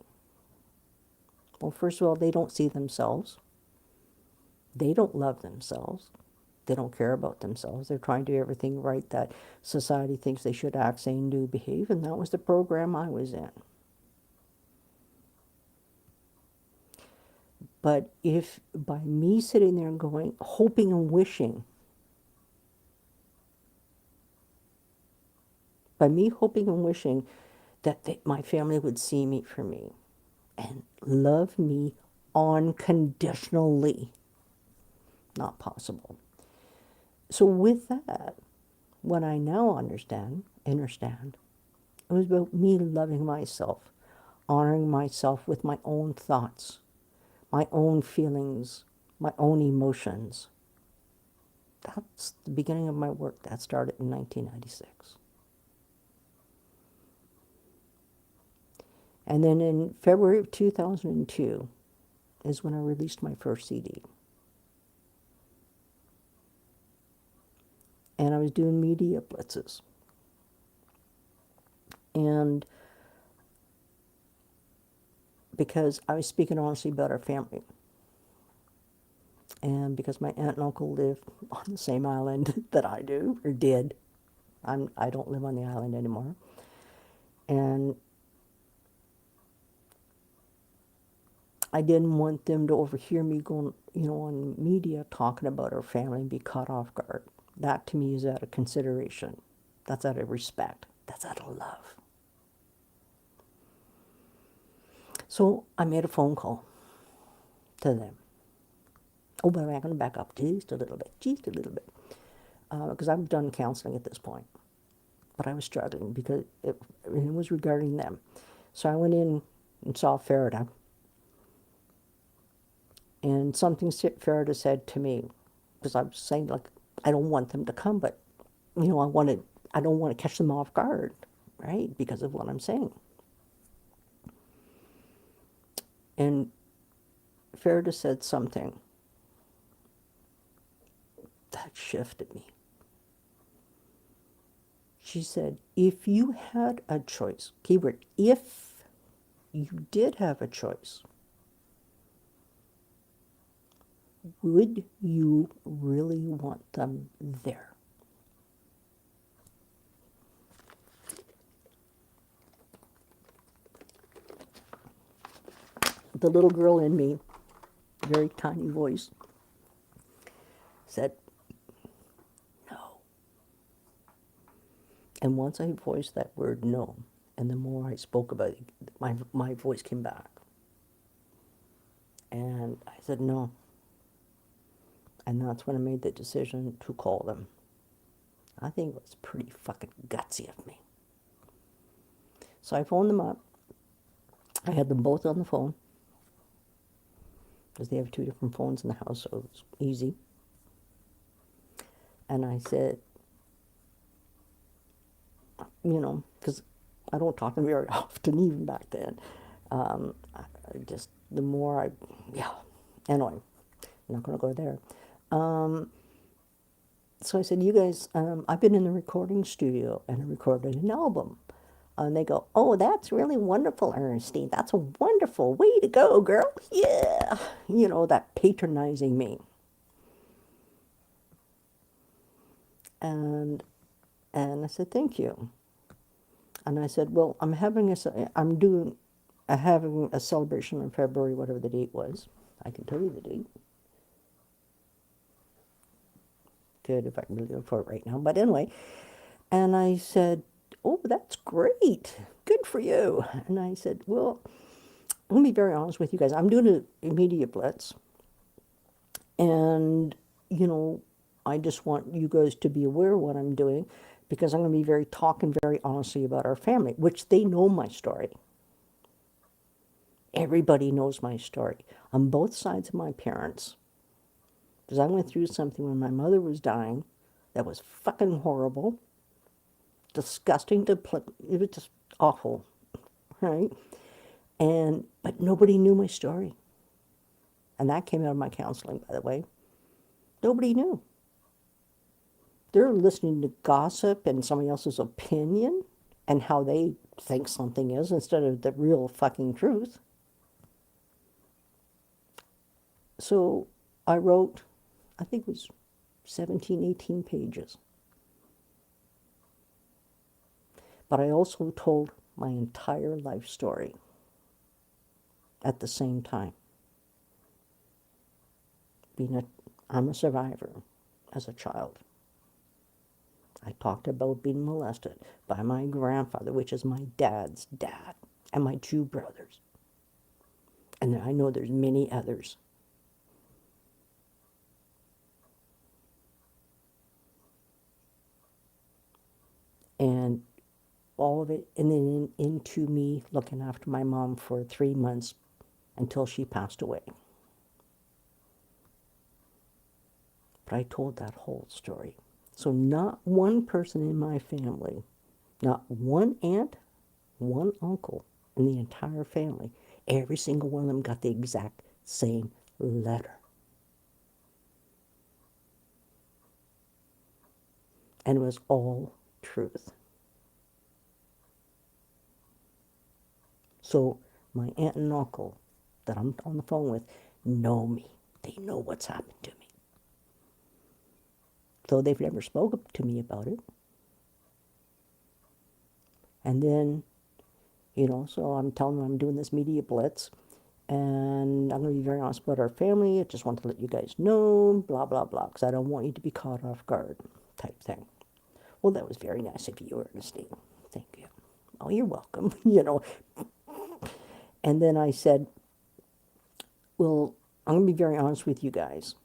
Well, first of all, they don't see themselves. They don't love themselves. They don't care about themselves. They're trying to do everything right that society thinks they should act, say, and do, behave, and that was the program I was in. But if by me sitting there and going, hoping and wishing, by me hoping and wishing that my family would see me for me and love me unconditionally, not possible. So with that, what I now understand, it was about me loving myself, honoring myself with my own thoughts, my own feelings, my own emotions. That's the beginning of my work. That started in 1996. And then in February of 2002 is when I released my first CD. and I was doing media blitzes. And because I was speaking honestly about our family, and because my aunt and uncle live on the same island that I do, or did. I don't live on the island anymore. And I didn't want them to overhear me going, on media talking about our family and be caught off guard. That to me is out of consideration. That's out of respect. That's out of love. So I made a phone call to them. Oh, by the way, I'm going to back up just a little bit, because I'm done counseling at this point. But I was struggling because it was regarding them. So I went in and saw Farida, and something Farida said to me, because I was saying, like, I don't want them to come, but, I don't want to catch them off guard, right, because of what I'm saying. And Farida said something that shifted me. She said, if you had a choice, keyword, if you did have a choice, would you really want them there? The little girl in me, very tiny voice, said, no. And once I voiced that word no, and the more I spoke about it, my voice came back. And I said no. And that's when I made the decision to call them. I think it was pretty fucking gutsy of me. So I phoned them up. I had them both on the phone, because they have two different phones in the house, so it was easy. And I said, because I don't talk to them very often, even back then. The more anyway, I'm not going to go there. So I said, you guys, I've been in the recording studio and I recorded an album. And they go, oh, that's really wonderful, Ernestine. That's a wonderful way to go, girl. Yeah. That patronizing me. And I said, thank you. And I said, well, I'm having a celebration in February, whatever the date was. I can tell you the date. Good, if I can really look for it right now. But anyway, and I said, oh, that's great. Good for you. And I said, well, let me be very honest with you guys. I'm doing a media blitz. And, I just want you guys to be aware of what I'm doing, because I'm going to be talking very honestly about our family, which they know my story. Everybody knows my story on both sides of my parents. Because I went through something when my mother was dying that was fucking horrible, disgusting, it was just awful, right? But nobody knew my story. And that came out of my counseling, by the way. Nobody knew. They're listening to gossip and somebody else's opinion and how they think something is instead of the real fucking truth. So I wrote, I think it was 17, 18 pages. But I also told my entire life story at the same time. I'm a survivor as a child. I talked about being molested by my grandfather, which is my dad's dad, and my two brothers. And I know there's many others. And all of it, and then into me looking after my mom for 3 months until she passed away. But I told that whole story. So not one person in my family, not one aunt, one uncle in the entire family, every single one of them got the exact same letter. And it was all truth. So my aunt and uncle that I'm on the phone with know me. They know what's happened to me. So they've never spoken to me about it. And then, so I'm telling them I'm doing this media blitz. And I'm going to be very honest about our family. I just want to let you guys know, blah, blah, blah, because I don't want you to be caught off guard type thing. Well, that was very nice of you, Ernestine. Thank you. Oh, you're welcome, And then I said, well, I'm going to be very honest with you guys.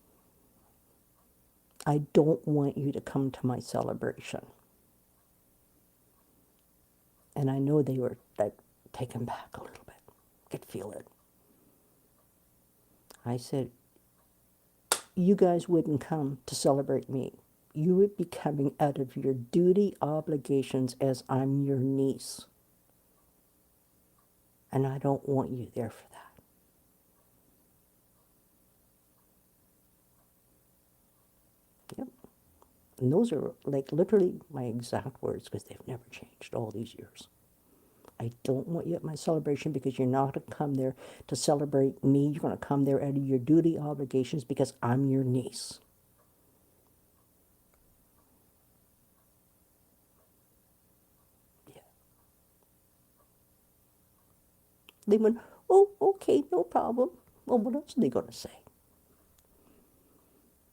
I don't want you to come to my celebration. And I know they were like taken back a little bit. I could feel it. I said, you guys wouldn't come to celebrate me. You would be coming out of your duty obligations as I'm your niece. And I don't want you there for that. Yep. And those are like literally my exact words because they've never changed all these years. I don't want you at my celebration because you're not going to come there to celebrate me. You're going to come there out of your duty obligations because I'm your niece. Yeah. They went, oh, okay, no problem. Well, what else are they going to say?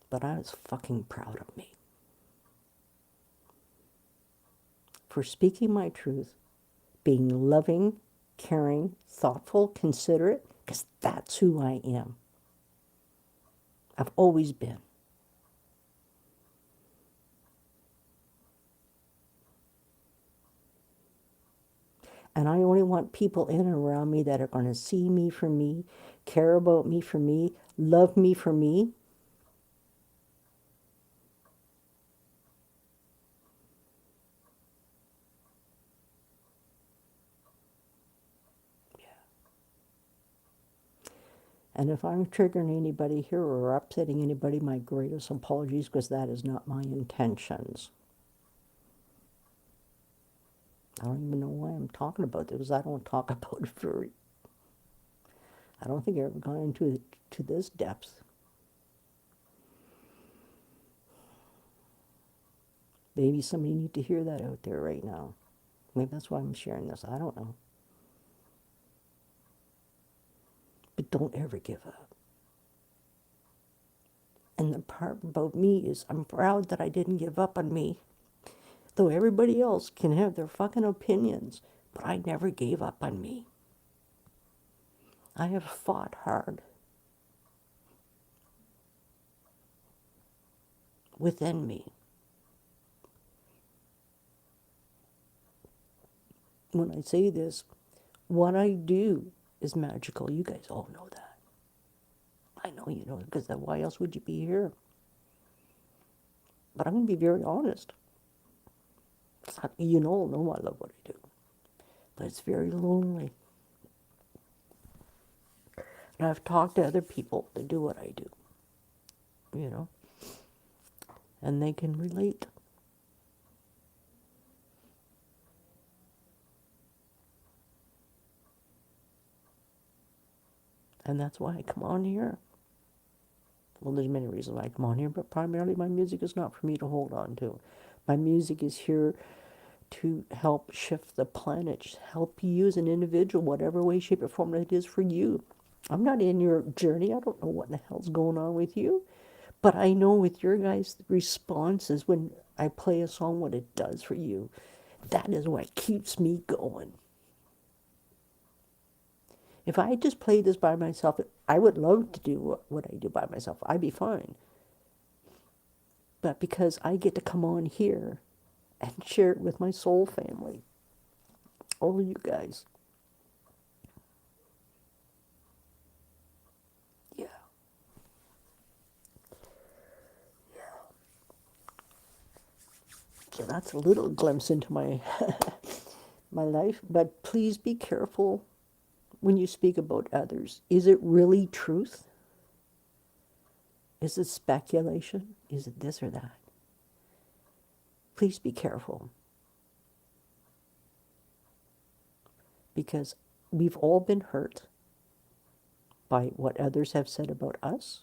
But I was fucking proud of me for speaking my truth, being loving, caring, thoughtful, considerate, because that's who I am. I've always been. And I only want people in and around me that are going to see me for me, care about me for me, love me for me. And if I'm triggering anybody here or upsetting anybody, my greatest apologies because that is not my intentions. I don't even know why I'm talking about this because I don't talk about it very. I don't think I've ever gone into to this depth. Maybe somebody need to hear that out there right now. Maybe that's why I'm sharing this. I don't know. But don't ever give up. And the part about me is I'm proud that I didn't give up on me. Though everybody else can have their fucking opinions, but I never gave up on me. I have fought hard within me. When I say this, what I do is magical. You guys all know that. I know you know it because why else would you be here? But I'm going to be very honest. You know I love what I do. But it's very lonely. And I've talked to other people that do what I do, and they can relate. And that's why I come on here. Well, there's many reasons why I come on here, but primarily my music is not for me to hold on to. My music is here to help shift the planet, help you as an individual, whatever way, shape, or form it is for you. I'm not in your journey. I don't know what the hell's going on with you. But I know with your guys' responses when I play a song, what it does for you. That is what keeps me going. If I just played this by myself, I would love to do what I do by myself. I'd be fine. But because I get to come on here and share it with my soul family, all of you guys. Yeah. So that's a little glimpse into my my life. But please be careful when you speak about others. Is it really truth? Is it speculation? Is it this or that? please be careful. Because we've all been hurt by what others have said about us.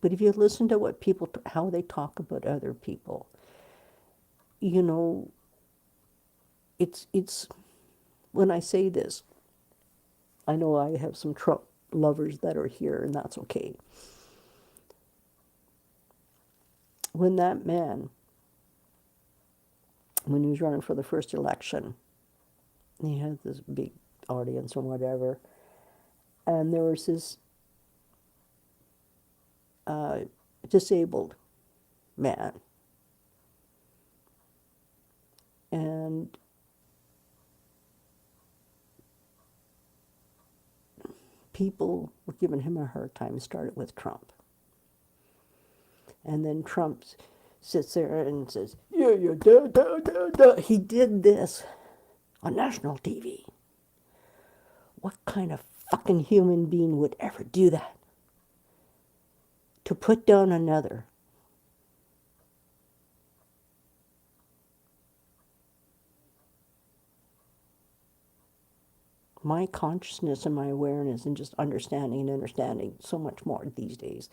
But if you listen to what people, how they talk about other people, you know, it's, when I say this, I know I have some Trump lovers that are here, and that's okay. When that man, when he was running for the first election, he had this big audience or whatever, and there was this disabled man, and people were giving him a hard time. It started with Trump. And then Trump sits there and says, yeah, yeah, da, da, da, da. He did this on national TV. What kind of fucking human being would ever do that? To put down another. My consciousness and my awareness and just understanding so much more these days.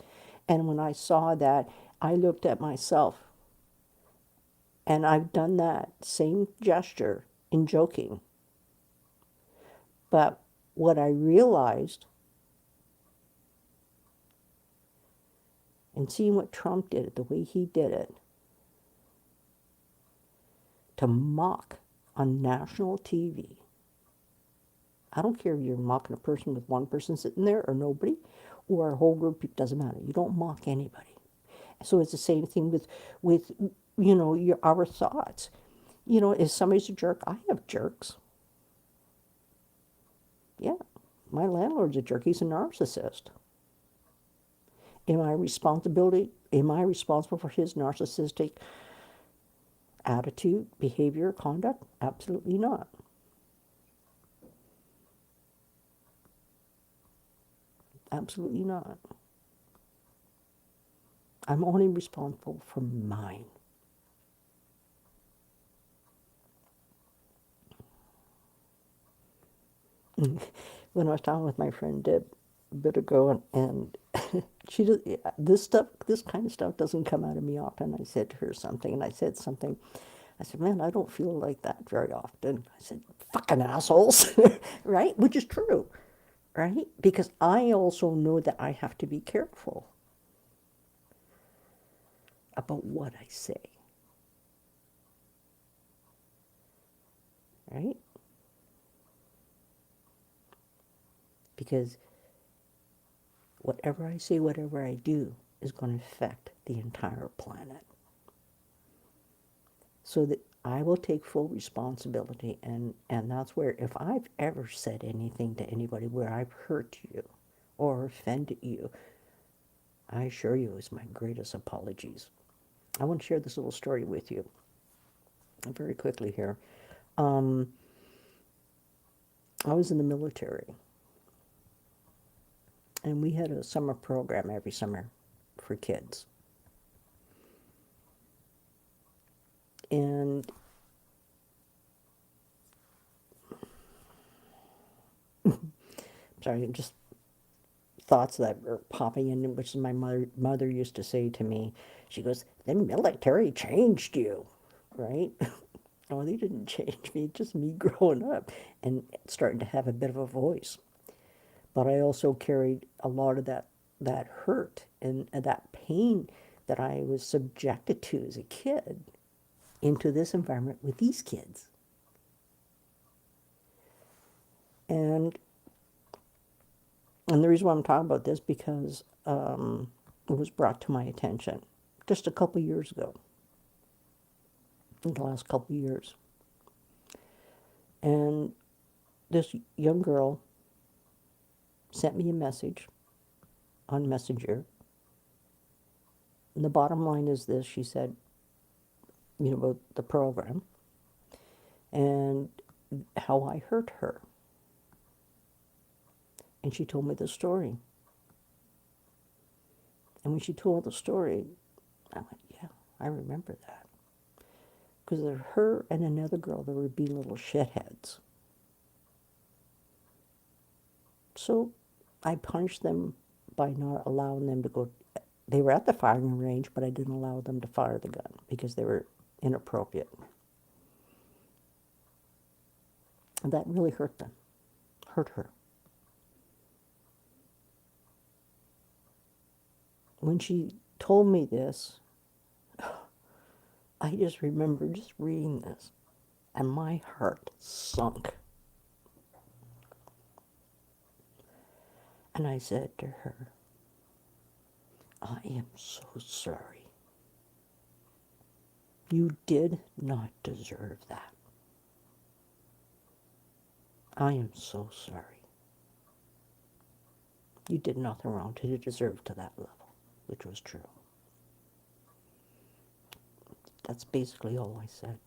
And when I saw that, I looked at myself. And I've done that same gesture in joking. But what I realized, and seeing what Trump did it, the way he did it, to mock on national TV. I don't care if you're mocking a person with one person sitting there or nobody, or a whole group, it doesn't matter. You don't mock anybody. So it's the same thing with you know, our thoughts. You know, if somebody's a jerk, I have jerks. Yeah, my landlord's a jerk. He's a narcissist. Am I responsible for his narcissistic attitude, behavior, conduct? Absolutely not. Absolutely not. I'm only responsible for mine. When I was talking with my friend Deb a bit ago, and she does, this kind of stuff doesn't come out of me often. I said to her something, and I said something. I said, man, I don't feel like that very often. I said, fucking assholes, right? Which is true, right? Because I also know that I have to be careful about what I say, right? Because whatever I say, whatever I do, is going to affect the entire planet. So that I will take full responsibility, and that's where, if I've ever said anything to anybody where I've hurt you or offended you, I assure you it's my greatest apologies. I want to share this little story with you very quickly here. I was in the military, and we had a summer program every summer for kids. And sorry, just thoughts that are popping in, which my mother used to say to me. She goes, the military changed you, right? No, they didn't change me, just me growing up and starting to have a bit of a voice. But I also carried a lot of that hurt and that pain that I was subjected to as a kid into this environment with these kids. And the reason why I'm talking about this, because it was brought to my attention just a couple years ago, in the last couple years. And this young girl sent me a message on Messenger. And the bottom line is this: she said, you know, about the program and how I hurt her. And she told me the story. And when she told the story, I went, yeah, I remember that. because her and another girl, they were being little shitheads. So I punished them by not allowing them to go. They were at the firing range, but I didn't allow them to fire the gun because they were inappropriate. And that really hurt them, hurt her. When she told me this, I just remember just reading this, and my heart sunk. And I said to her, I am so sorry. You did not deserve that. I am so sorry. You did nothing wrong to deserve to that level, which was true. That's basically all I said.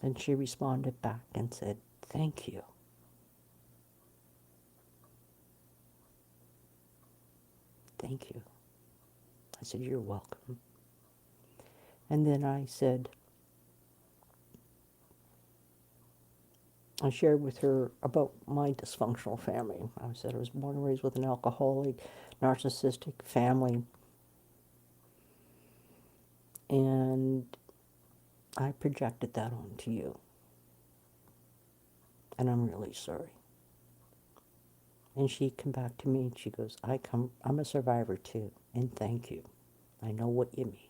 And she responded back and said, thank you. Thank you. I said, you're welcome. And then I said, I shared with her about my dysfunctional family. I said I was born and raised with an alcoholic, narcissistic family. And I projected that onto you. And I'm really sorry. And she came back to me and she goes, I'm a survivor too, and thank you. I know what you mean.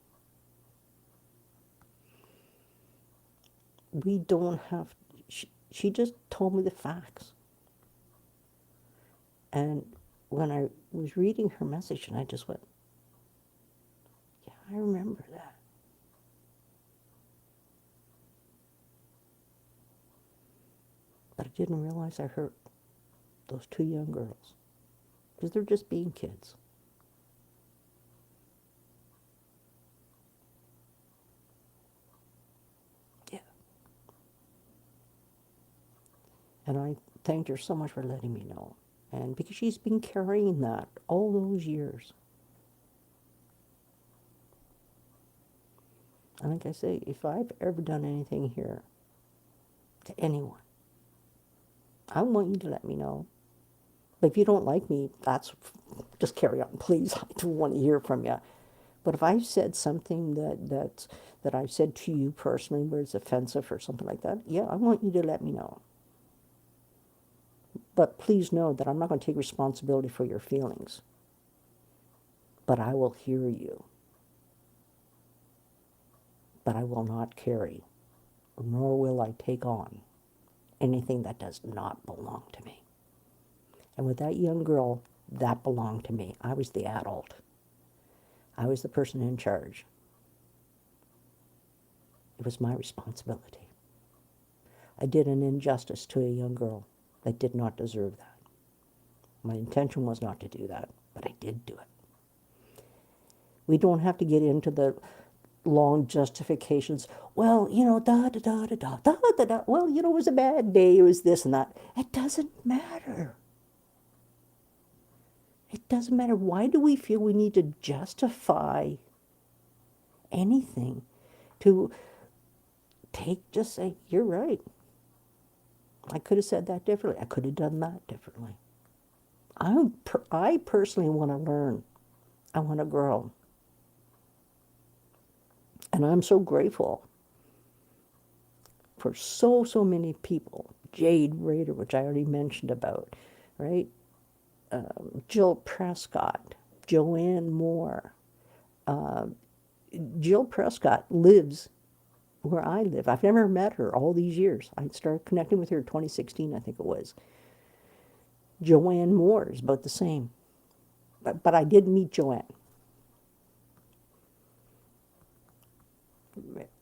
We don't have, she just told me the facts. And when I was reading her message, and I just went, yeah, I remember that. But I didn't realize I hurt those two young girls, because they're just being kids. Yeah. And I thanked her so much for letting me know. And because she's been carrying that all those years. And like I say, if I've ever done anything here to anyone, I want you to let me know. But if you don't like me, just carry on, please. I don't want to hear from you. But if I've said something that I've said to you personally where it's offensive or something like that, yeah, I want you to let me know. But please know that I'm not going to take responsibility for your feelings. But I will hear you. But I will not carry, nor will I take on anything that does not belong to me. And with that young girl, that belonged to me. I was the adult. I was the person in charge. It was my responsibility. I did an injustice to a young girl that did not deserve that. My intention was not to do that, but I did do it. We don't have to get into the long justifications. Well, da-da-da-da-da-da-da-da. Well, it was a bad day. It was this and that. It doesn't matter. It doesn't matter. Why do we feel we need to justify anything to just say, you're right. I could have said that differently. I could have done that differently. I personally want to learn. I want to grow. And I'm so grateful for so many people. Jade Rader, which I already mentioned about, right? Jill Prescott, Joanne Moore. Jill Prescott lives where I live. I've never met her all these years. I started connecting with her in 2016, I think it was. Joanne Moore is about the same. But I did meet Joanne.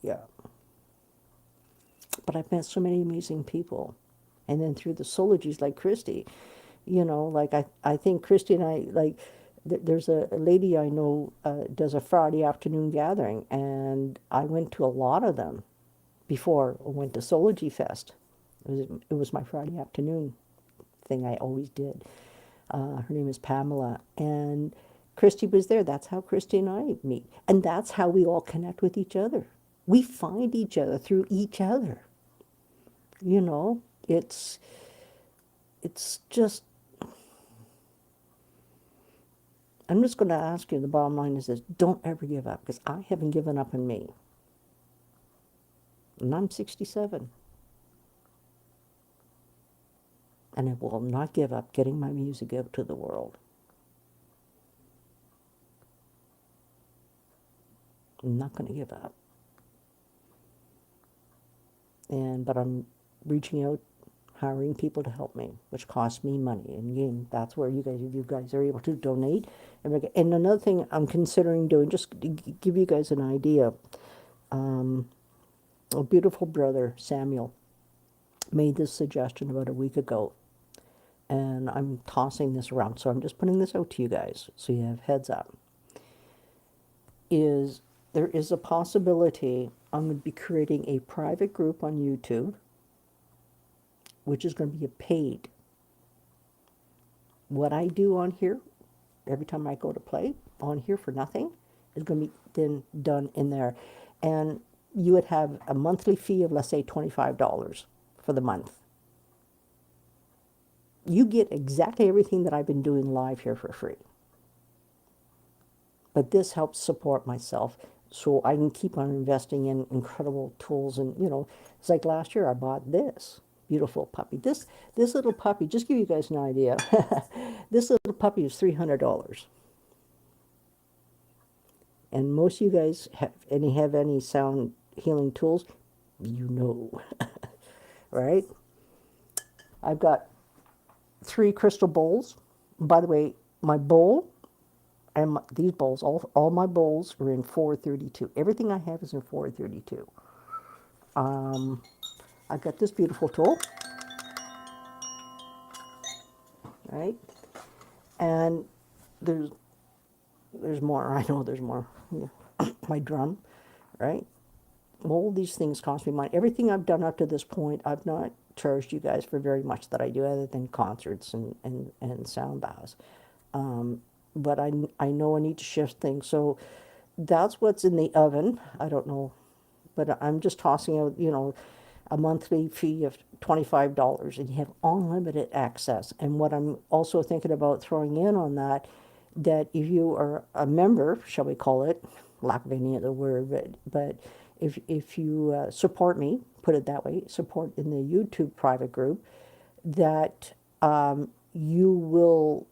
Yeah. But I've met so many amazing people. And then through the Sologies, like Christy, I think Christy and I, there's a lady I know does a Friday afternoon gathering, and I went to a lot of them before I went to Sology Fest. It was my Friday afternoon thing I always did. Her name is Pamela, and Christy was there. That's how Christy and I meet, and that's how we all connect with each other. We find each other through each other. You know, it's just, I'm just going to ask you, the bottom line is this: don't ever give up, because I haven't given up on me. And I'm 67. And I will not give up getting my music out to the world. I'm not going to give up. But I'm reaching out, hiring people to help me, which costs me money. And again, that's where if you guys are able to donate. And another thing I'm considering doing, just to give you guys an idea, a beautiful brother, Samuel, made this suggestion about a week ago. And I'm tossing this around. So I'm just putting this out to you guys so you have heads up. There is a possibility I'm going to be creating a private group on YouTube, which is going to be a paid. What I do on here, every time I go to play on here for nothing, is going to be then done in there. And you would have a monthly fee of, let's say, $25 for the month. You get exactly everything that I've been doing live here for free. But this helps support myself so I can keep on investing in incredible tools. And, it's like last year I bought this beautiful puppy. This little puppy, just give you guys an idea, this little puppy is $300. And most of you guys have any sound healing tools, right? I've got 3 crystal bowls. By the way, my bowl and these bowls, all my bowls are in 432. Everything I have is in 432. I've got this beautiful tool, right? And there's more. I know there's more. My drum, right? All these things cost me money. Everything I've done up to this point, I've not charged you guys for very much that I do, other than concerts and sound baths. But I know I need to shift things. So that's what's in the oven. I don't know, but I'm just tossing out, a monthly fee of $25, and you have unlimited access. And what I'm also thinking about throwing in on that if you are a member, shall we call it, lack of any other word, but if you support me, put it that way, support in the YouTube private group, that you will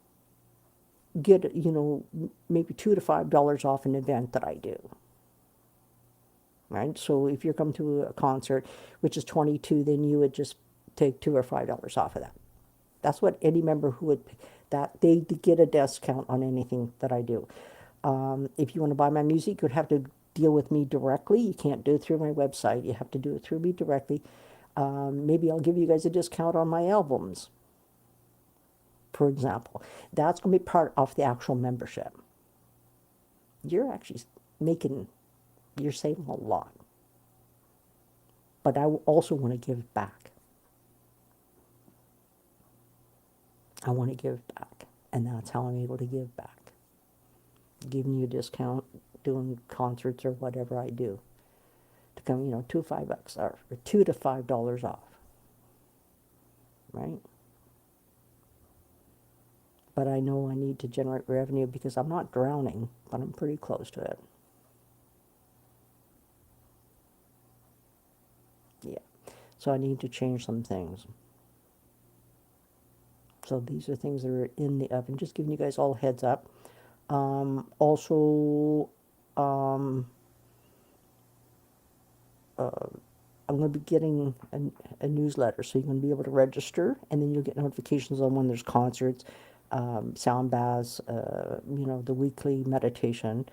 get, maybe $2 to $5 off an event that I do. Right? So if you're coming to a concert, which is 22, then you would just take $2 or $5 off of that. That's what any member who would, that they get a discount on anything that I do. If you want to buy my music, you'd have to deal with me directly. You can't do it through my website. You have to do it through me directly. Maybe I'll give you guys a discount on my albums, for example. That's going to be part of the actual membership. You're actually you're saving a lot. But I also want to give back. I want to give back. And that's how I'm able to give back. Giving you a discount, doing concerts or whatever I do. To come, $2 to $5 or $2 to $5 off. Right? But I know I need to generate revenue because I'm not drowning, but I'm pretty close to it. Yeah. So I need to change some things. So these are things that are in the oven. Just giving you guys all heads up. Also, I'm going to be getting a newsletter, so you're going to be able to register, and then you'll get notifications on when there's concerts, sound baths, the weekly meditation,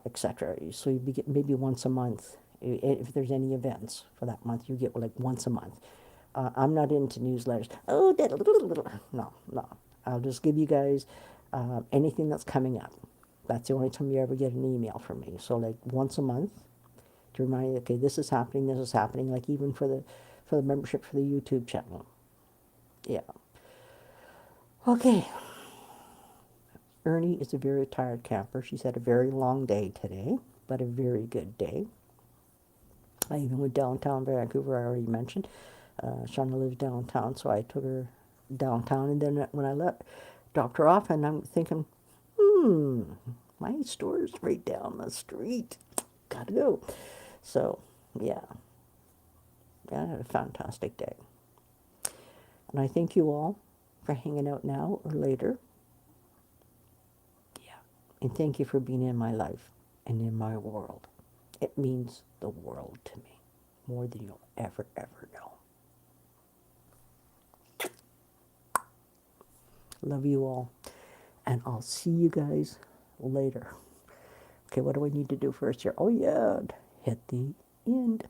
etc. So you be getting maybe once a month. If there's any events for that month, you get like once a month. I'm not into newsletters. Oh, no. I'll just give you guys anything that's coming up. That's the only time you ever get an email from me. So like once a month to remind you, okay, this is happening, like even for the membership for the YouTube channel. Yeah. Okay. Ernie is a very tired camper. She's had a very long day today, but a very good day. I even went downtown Vancouver, I already mentioned. Shauna lives downtown, so I took her downtown. And then when I left, dropped her off, and I'm thinking, my store's right down the street. Gotta go. So, yeah, I had a fantastic day. And I thank you all for hanging out now or later. Yeah. And thank you for being in my life and in my world. It means the world to me, more than you'll ever, ever know. Love you all. And I'll see you guys later. Okay, what do I need to do first here? Oh, yeah, hit the end.